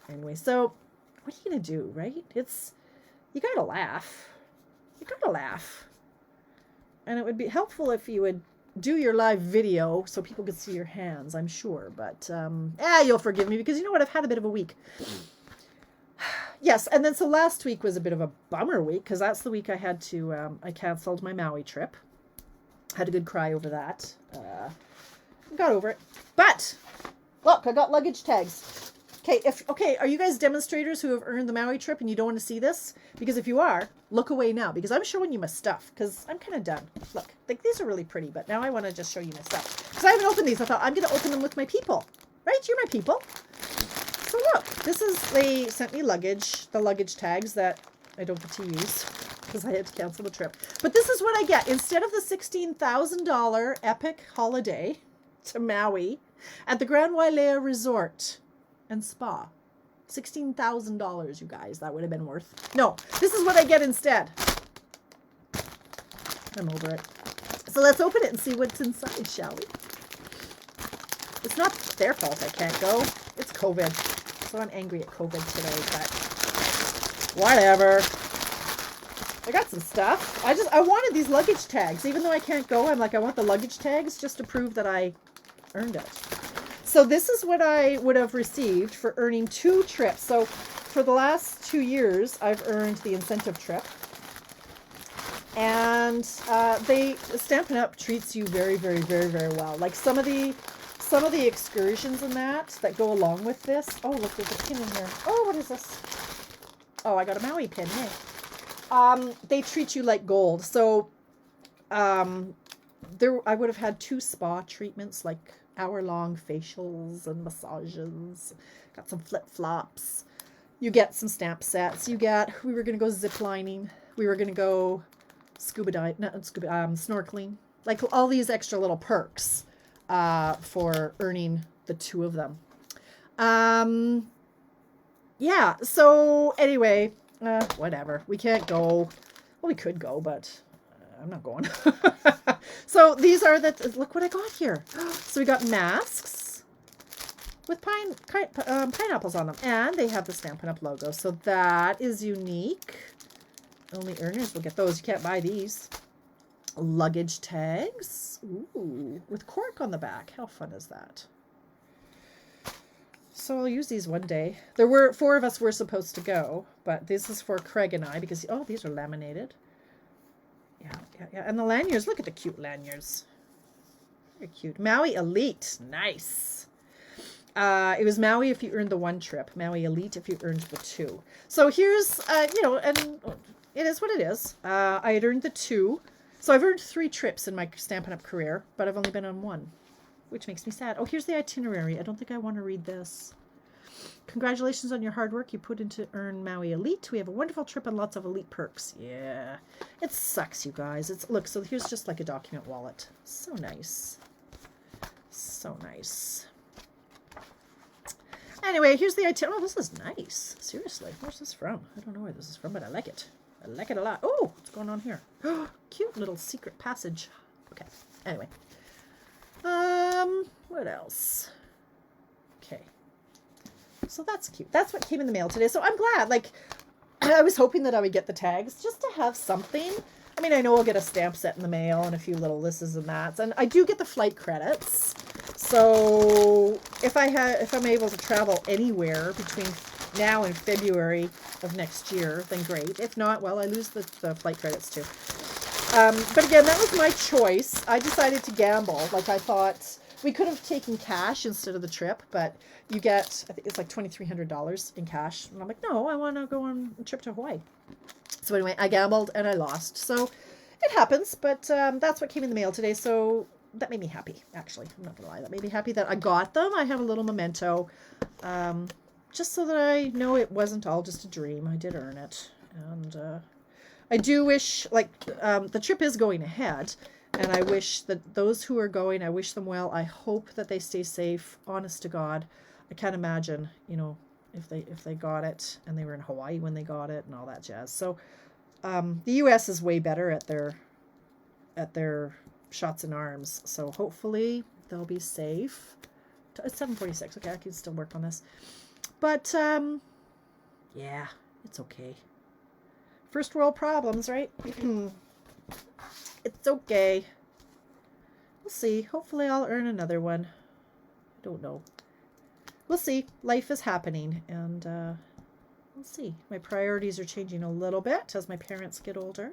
Anyway, so what are you going to do, right? You got to laugh. You got to laugh. And it would be helpful if you would do your live video so people could see your hands, I'm sure. But, you'll forgive me because you know what? I've had a bit of a week. Yes, and then so last week was a bit of a bummer week because that's the week I had to, I canceled my Maui trip. Had a good cry over that. Got over it. But, look, I got luggage tags. Okay, are you guys demonstrators who have earned the Maui trip and you don't want to see this? Because if you are, look away now because I'm showing you my stuff because I'm kind of done. Look, like these are really pretty, but now I want to just show you my stuff. Because I haven't opened these. I thought I'm going to open them with my people. Right? You're my people. So look, they sent me luggage, the luggage tags that I don't get to use because I had to cancel the trip. But this is what I get. Instead of the $16,000 epic holiday to Maui at the Grand Wailea Resort and Spa. $16,000, you guys. That would have been worth. No, this is what I get instead. I'm over it. So let's open it and see what's inside, shall we? It's not their fault I can't go. It's COVID. So I'm angry at COVID today, but whatever. I got some stuff. I wanted these luggage tags. Even though I can't go, I'm like, I want the luggage tags just to prove that I earned it. So this is what I would have received for earning 2 trips. So for the last 2 years, I've earned the incentive trip. And Stampin' Up! Treats you very, very, very, very well. Like some of the excursions and that go along with this. Oh, look, there's a pin in here. Oh, what is this? Oh, I got a Maui pin, hey. They treat you like gold. So I would have had 2 spa treatments, like hour-long facials and massages. Got some flip-flops. You get some stamp sets. We were going to go zip lining. We were going to go snorkeling. Like all these extra little perks for earning the 2 of them. Yeah, so anyway, whatever. We can't go. Well, we could go, but I'm not going. So these are look what I got here. So we got masks with pineapples on them, and they have the Stampin' Up! Logo. So that is unique. Only earners will get those. You can't buy these. Luggage tags. Ooh, with cork on the back. How fun is that? So I'll use these one day. There were 4 of us were supposed to go, but this is for Craig and I because, oh, these are laminated. Yeah. And the lanyards, look at the cute lanyards. Very cute. Maui Elite. Nice. It was Maui if you earned the 1 trip. Maui Elite if you earned the 2. So here's, and it is what it is. I had earned the 2. So I've earned 3 trips in my Stampin' Up! Career, but I've only been on 1. Which makes me sad. Oh, here's the itinerary. I don't think I want to read this. Congratulations on your hard work you put in to earn Maui Elite. We have a wonderful trip and lots of elite perks. Yeah. It sucks, you guys. Look, so here's just like a document wallet. So nice. So nice. Anyway, here's the itinerary. Oh, this is nice. Seriously. Where's this from? I don't know where this is from, but I like it. I like it a lot. Oh, what's going on here? Cute little secret passage. Okay. Anyway. What else? Okay. So that's cute. That's what came in the mail today. So I'm glad. Like, I was hoping that I would get the tags just to have something. I mean, I know I'll get a stamp set in the mail and a few little lists and that. And I do get the flight credits. So if I'm able to travel anywhere between now and February of next year, then great. If not, well, I lose the flight credits too. But again, that was my choice. I decided to gamble. Like, I thought we could have taken cash instead of the trip, but you get, I think it's like $2,300 in cash. And I'm like, no, I want to go on a trip to Hawaii. So anyway, I gambled and I lost. So it happens, but that's what came in the mail today. So that made me happy, actually. I'm not going to lie. That made me happy that I got them. I have a little memento, just so that I know it wasn't all just a dream. I did earn it. And I do wish, like, the trip is going ahead, and I wish that those who are going, I wish them well. I hope that they stay safe, honest to God. I can't imagine, if they got it and they were in Hawaii when they got it and all that jazz. So the U.S. is way better at their shots in arms. So hopefully they'll be safe. It's 7:46. Okay, I can still work on this. But yeah, it's okay. First world problems, right? It's okay. We'll see. Hopefully I'll earn another one. I don't know. We'll see. Life is happening, and we'll see. My priorities are changing a little bit as my parents get older.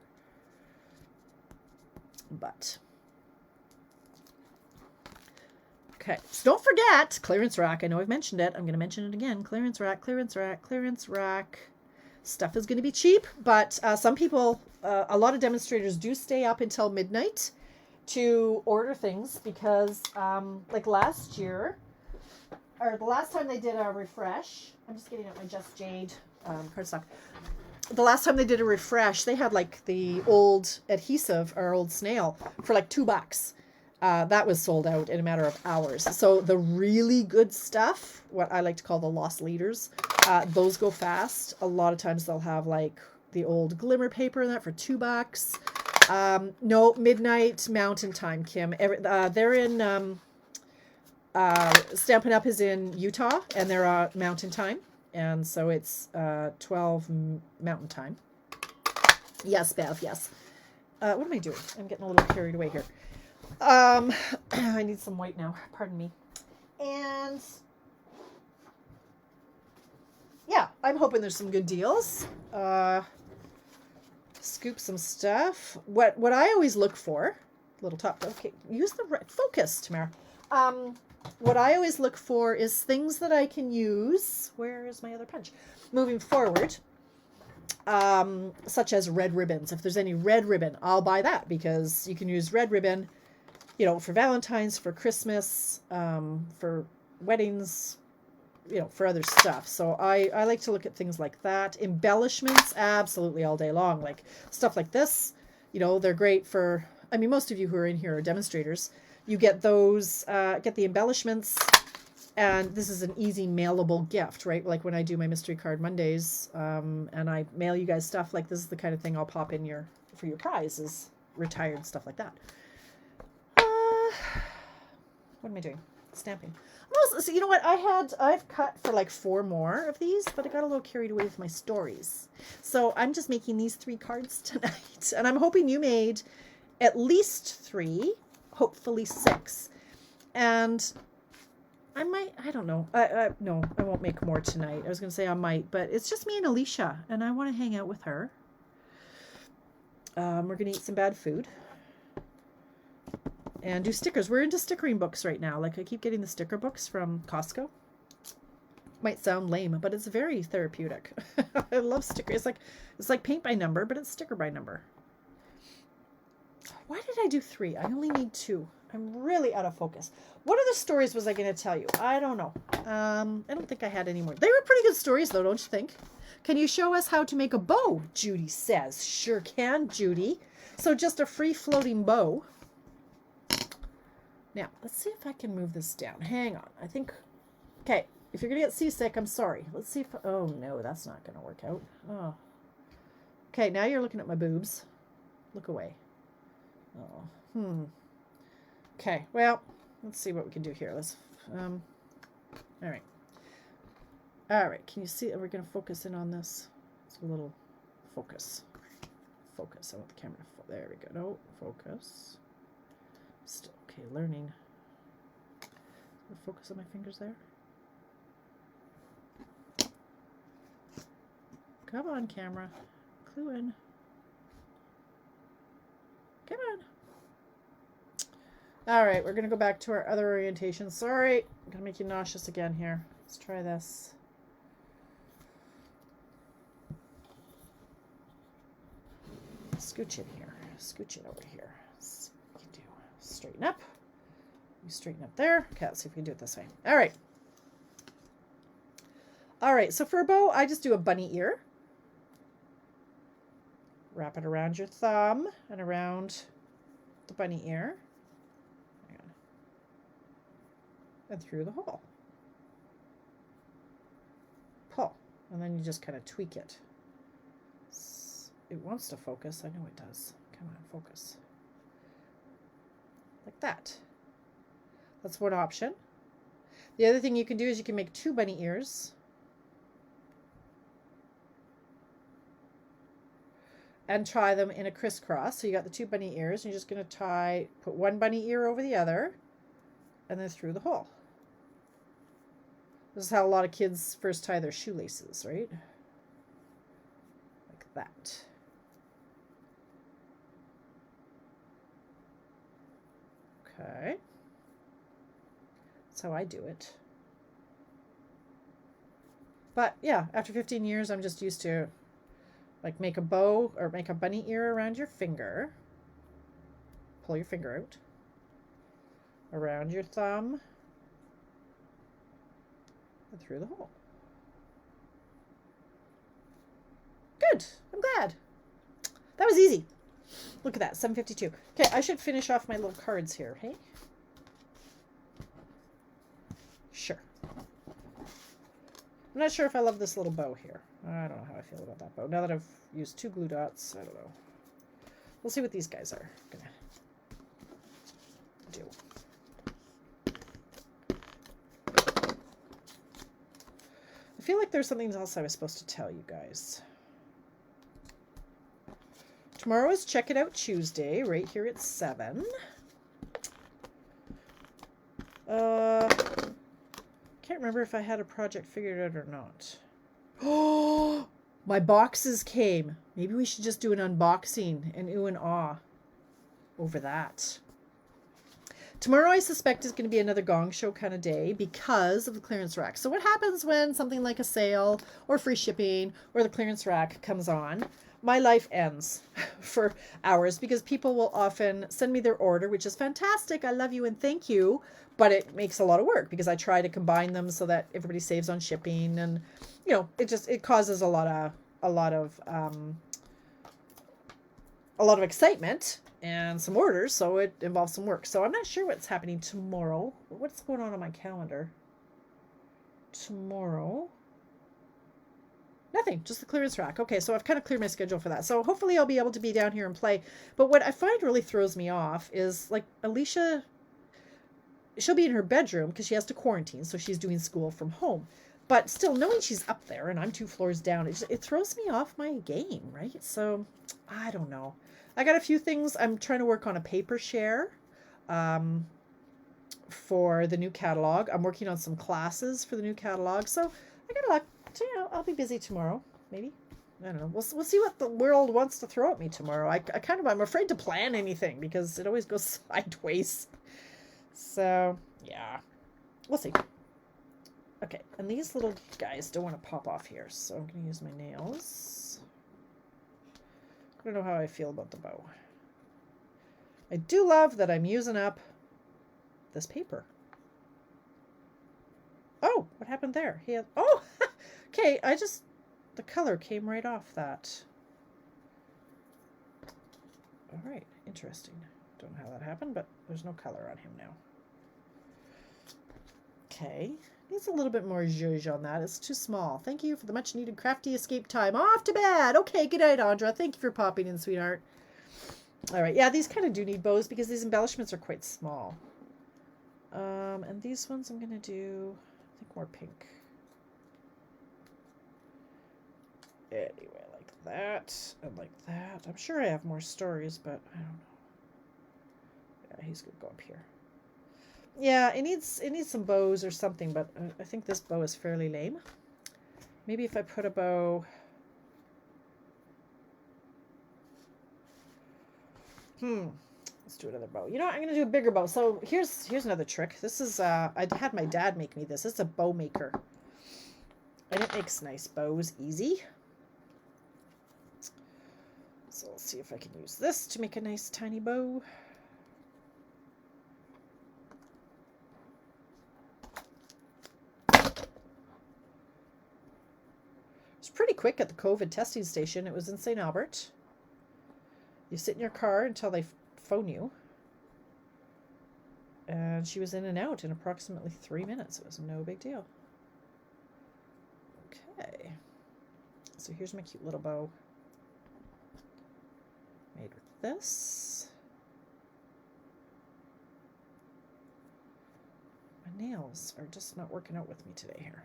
But okay, so don't forget clearance rack. I know I've mentioned it. I'm going to mention it again. Clearance rack, clearance rack, clearance rack. Stuff is going to be cheap, but some people, a lot of demonstrators do stay up until midnight to order things because, like last year, or the last time they did a refresh, I'm just getting out my Just Jade cardstock. The last time they did a refresh, they had like the old adhesive or old snail for like $2. That was sold out in a matter of hours. So the really good stuff, what I like to call the lost leaders, those go fast. A lot of times they'll have like the old glimmer paper and that for $2. No, midnight mountain time, Kim. They're in, Stampin' Up! Is in Utah and they're mountain time. And so it's 12 mountain time. Yes, Bev, yes. What am I doing? I'm getting a little carried away here. I need some white now. Pardon me. And yeah, I'm hoping there's some good deals. Scoop some stuff. What I always look for, little top. Okay, use the right focus, Tamara. What I always look for is things that I can use. Where is my other punch? Moving forward. Such as red ribbons. If there's any red ribbon, I'll buy that because you can use red ribbon you know, for Valentine's, for Christmas, for weddings, you know, for other stuff. So I like to look at things like that. Embellishments, absolutely all day long. Like stuff like this, you know, they're great for, I mean, most of you who are in here are demonstrators. You get those, get the embellishments, and this is an easy mailable gift, right? Like when I do my mystery card Mondays, and I mail you guys stuff, like this is the kind of thing I'll pop in for your prize, is retired stuff like that. What am I doing? Stamping. So you know what? I've cut for like 4 more of these, but I got a little carried away with my stories. So I'm just making these 3 cards tonight, and I'm hoping you made at least 3, hopefully 6. And I don't know. No, I won't make more tonight. I was going to say I might, but it's just me and Alicia, and I want to hang out with her. We're going to eat some bad food. And do stickers. We're into stickering books right now. Like I keep getting the sticker books from Costco. Might sound lame, but it's very therapeutic. I love stickers. It's like paint by number, but it's sticker by number. Why did I do 3? I only need 2. I'm really out of focus. What other stories was I going to tell you? I don't know. I don't think I had any more. They were pretty good stories though, don't you think? Can you show us how to make a bow? Judy says. Sure can, Judy. So just a free floating bow. Now, let's see if I can move this down. Hang on. I think, okay, if you're going to get seasick, I'm sorry. Let's see if, oh no, that's not going to work out. Oh. Okay, now you're looking at my boobs. Look away. Oh, Okay, well, let's see what we can do here. Let's, all right. All right, can you see, we're going to focus in on this. It's a little focus. Focus. I want the camera to, there we go. No, focus. Still okay, learning. Focus on my fingers there. Come on, camera. Clue in. Come on. All right, we're going to go back to our other orientation. Sorry, I'm going to make you nauseous again here. Let's try this. Scooch in here. Scooch in over here. Let's see what we can do. Straighten up. You straighten up there. Okay, let's see if we can do it this way. All right. All right, so for a bow, I just do a bunny ear. Wrap it around your thumb and around the bunny ear. Hang on. And through the hole. Pull. And then you just kind of tweak it. It wants to focus. I know it does. Come on, focus. Like that. That's one option. The other thing you can do is you can make 2 bunny ears. And tie them in a crisscross. So you got the 2 bunny ears, and you're just going to put one bunny ear over the other, and then through the hole. This is how a lot of kids first tie their shoelaces, right? Like that. Okay. That's how I do it. But yeah, after 15 years, I'm just used to like make a bow or make a bunny ear around your finger. Pull your finger out. Around your thumb. And through the hole. Good. I'm glad. That was easy. Look at that, 7:52. Okay, I should finish off my little cards here, hey? Sure. I'm not sure if I love this little bow here. I don't know how I feel about that bow. Now that I've used 2 glue dots, I don't know. We'll see what these guys are gonna do. I feel like there's something else I was supposed to tell you guys. Tomorrow is Check It Out Tuesday, right here at 7. Can't remember if I had a project figured out or not. Oh, my boxes came. Maybe we should just do an unboxing and ooh and ah over that. Tomorrow, I suspect, is going to be another gong show kind of day because of the clearance rack. So what happens when something like a sale or free shipping or the clearance rack comes on? my life ends for hours because people will often send me their order, which is fantastic. I love you and thank you. But it makes a lot of work because I try to combine them so that everybody saves on shipping, and it causes a lot of excitement and some orders, so it involves some work. So I'm not sure what's happening tomorrow. What's going on my calendar tomorrow? Nothing, just the clearance rack. Okay, so I've kind of cleared my schedule for that. So hopefully I'll be able to be down here and play. But what I find really throws me off is, like, Alicia, she'll be in her bedroom because she has to quarantine, so she's doing school from home. But still, knowing she's up there and I'm 2 floors down, it throws me off my game, right? So I don't know. I got a few things. I'm trying to work on a paper share for the new catalog. I'm working on some classes for the new catalog. So I got a lot. So, I'll be busy tomorrow, maybe. I don't know. We'll see what the world wants to throw at me tomorrow. I'm afraid to plan anything because it always goes sideways. So, yeah. We'll see. Okay, and these little guys don't want to pop off here, so I'm going to use my nails. I don't know how I feel about the bow. I do love that I'm using up this paper. Oh, what happened there? Okay, the color came right off that. All right, interesting. Don't know how that happened, but there's no color on him now. Okay, needs a little bit more zhuzh on that. It's too small. Thank you for the much needed crafty escape time. Off to bed. Okay, good night, Andra. Thank you for popping in, sweetheart. All right, yeah, these kind of do need bows because these embellishments are quite small. And these ones I'm going to do, I think, more pink. Anyway, like that and like that. I'm sure I have more stories, but I don't know. Yeah, he's going to go up here. Yeah, it needs some bows or something, but I think this bow is fairly lame. Maybe if I put a bow... Let's do another bow. You know what? I'm going to do a bigger bow. So here's another trick. This is, I had my dad make me this. It's a bow maker. And it makes nice bows easy. So let's see if I can use this to make a nice tiny bow. It's pretty quick at the COVID testing station. It was in St. Albert. You sit in your car until they phone you. And she was in and out in approximately 3 minutes. It was no big deal. Okay. So here's my cute little bow. Made with this. My nails are just not working out with me today here.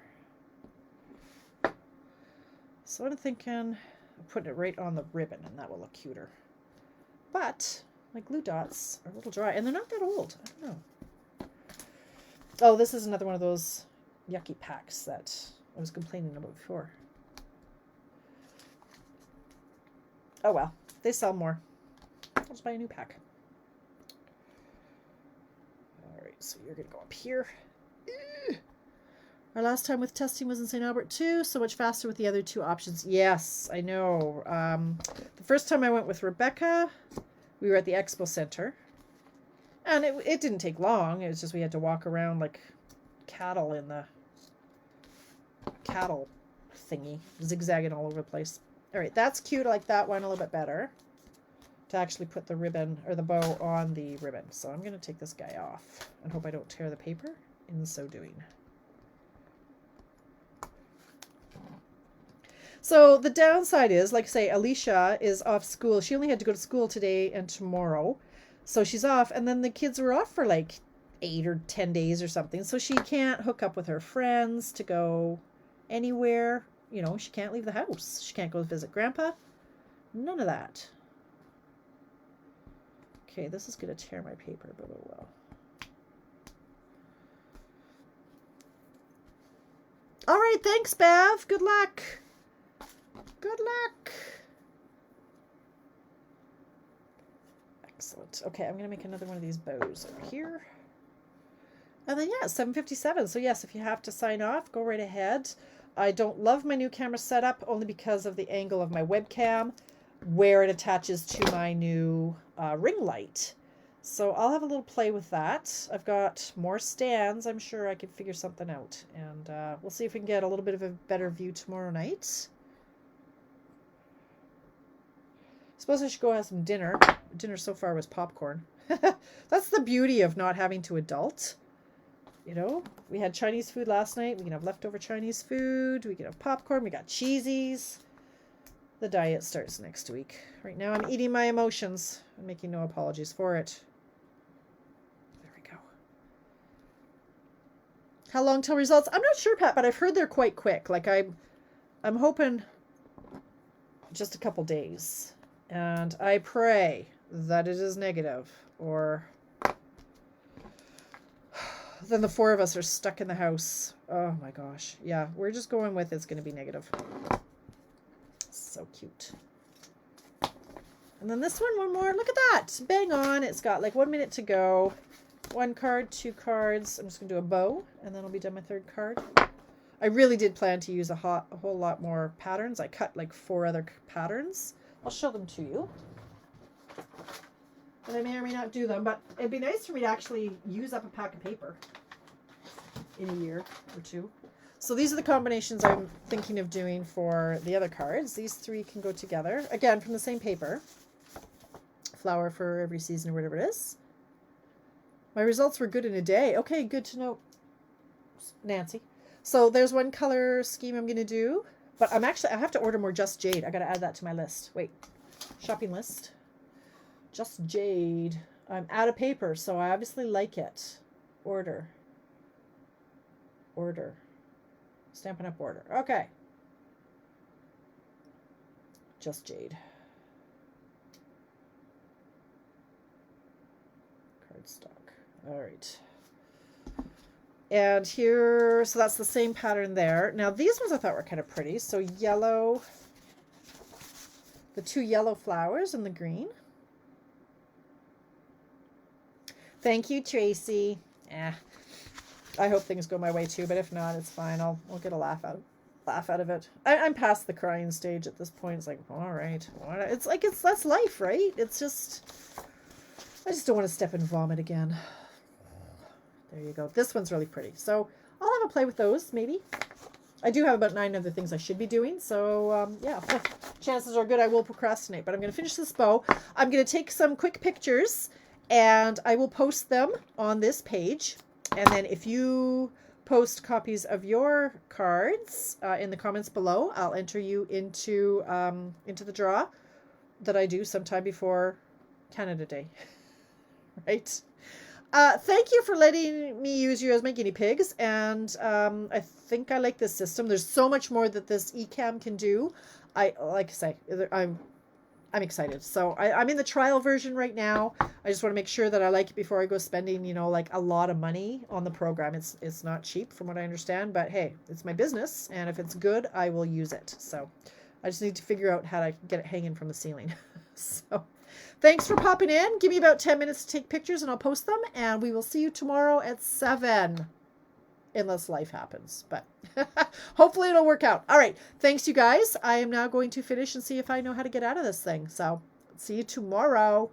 So I'm thinking of putting it right on the ribbon, and that will look cuter. But my glue dots are a little dry, and they're not that old. I don't know. Oh, this is another one of those yucky packs that I was complaining about before. Oh well, they sell more. I'll just buy a new pack. Alright, so you're going to go up here. Our last time with testing was in St. Albert too. So much faster with the other 2 options. Yes, I know. The first time I went with Rebecca, we were at the Expo Center. And it didn't take long. It was just we had to walk around like cattle in the cattle thingy, zigzagging all over the place. All right, that's cute. I like that one a little bit better. To actually put the ribbon or the bow on the ribbon. So I'm going to take this guy off and hope I don't tear the paper in so doing. So the downside is, like I say, Alicia is off school. She only had to go to school today and tomorrow. So she's off, and then the kids were off for like 8 or 10 days or something. So she can't hook up with her friends to go anywhere. You know, she can't leave the house. She can't go visit Grandpa. None of that. Okay, this is going to tear my paper, but oh well. All right, thanks, Bev. Good luck. Good luck. Excellent. Okay, I'm going to make another one of these bows over here. And then, yeah, 7:57. So, yes, if you have to sign off, go right ahead. I don't love my new camera setup only because of the angle of my webcam. where it attaches to my new ring light. So I'll have a little play with that. I've got more stands. I'm sure I can figure something out. And we'll see if we can get a little bit of a better view tomorrow night. Suppose I should go have some dinner. Dinner so far was popcorn. That's the beauty of not having to adult. You know, we had Chinese food last night. We can have leftover Chinese food. We can have popcorn. We got cheesies. The diet starts next week. Right now I'm eating my emotions. I'm making no apologies for it. There we go. How long till results? I'm not sure, Pat, but I've heard they're quite quick. Like I'm hoping just a couple days. And I pray that it is negative, or then the 4 of us are stuck in the house. Oh my gosh. Yeah, we're just going with it's going to be negative. So cute. And then this one more. Look at that. Bang on. It's got like 1 minute to go. 1 card, 2 cards. I'm just going to do a bow, and then I'll be done my 3rd card. I really did plan to use a whole lot more patterns. I cut like 4 other patterns. I'll show them to you. And I may or may not do them, but it'd be nice for me to actually use up a pack of paper in a year or 2. So these are the combinations I'm thinking of doing for the other cards. These 3 can go together. Again, from the same paper. Flower for every season or whatever it is. My results were good in a day. Okay, good to know, Nancy. So there's 1 color scheme I'm going to do. But I have to order more Just Jade. I got to add that to my list. Wait, shopping list. Just Jade. I'm out of paper, so I obviously like it. Order. Stampin' Up! Order. Okay. Just Jade. Cardstock. All right. And here, so that's the same pattern there. Now these ones I thought were kind of pretty. So yellow, the 2 yellow flowers and the green. Thank you, Tracy. I hope things go my way too, but if not, it's fine. I'll get a laugh out of it. I'm past the crying stage at this point. It's like, all right, it's like that's life, right? It's just, I just don't want to step in vomit again. There you go. This one's really pretty. So I'll have a play with those, maybe. I do have about 9 other things I should be doing. So, yeah, chances are good I will procrastinate. But I'm going to finish this bow. I'm going to take some quick pictures, and I will post them on this page. And then if you post copies of your cards in the comments below, I'll enter you into the draw that I do sometime before Canada Day. Right? Thank you for letting me use you as my guinea pigs, and I think I like this system. There's so much more that this eCam can do. Like I say, I'm excited. So I'm in the trial version right now. I just want to make sure that I like it before I go spending, you know, like a lot of money on the program. It's not cheap from what I understand, but hey, it's my business, and if it's good, I will use it. So I just need to figure out how to get it hanging from the ceiling. So thanks for popping in. Give me about 10 minutes to take pictures and I'll post them, and we will see you tomorrow at 7. Unless life happens, but hopefully it'll work out. All right. Thanks, you guys. I am now going to finish and see if I know how to get out of this thing. So see you tomorrow.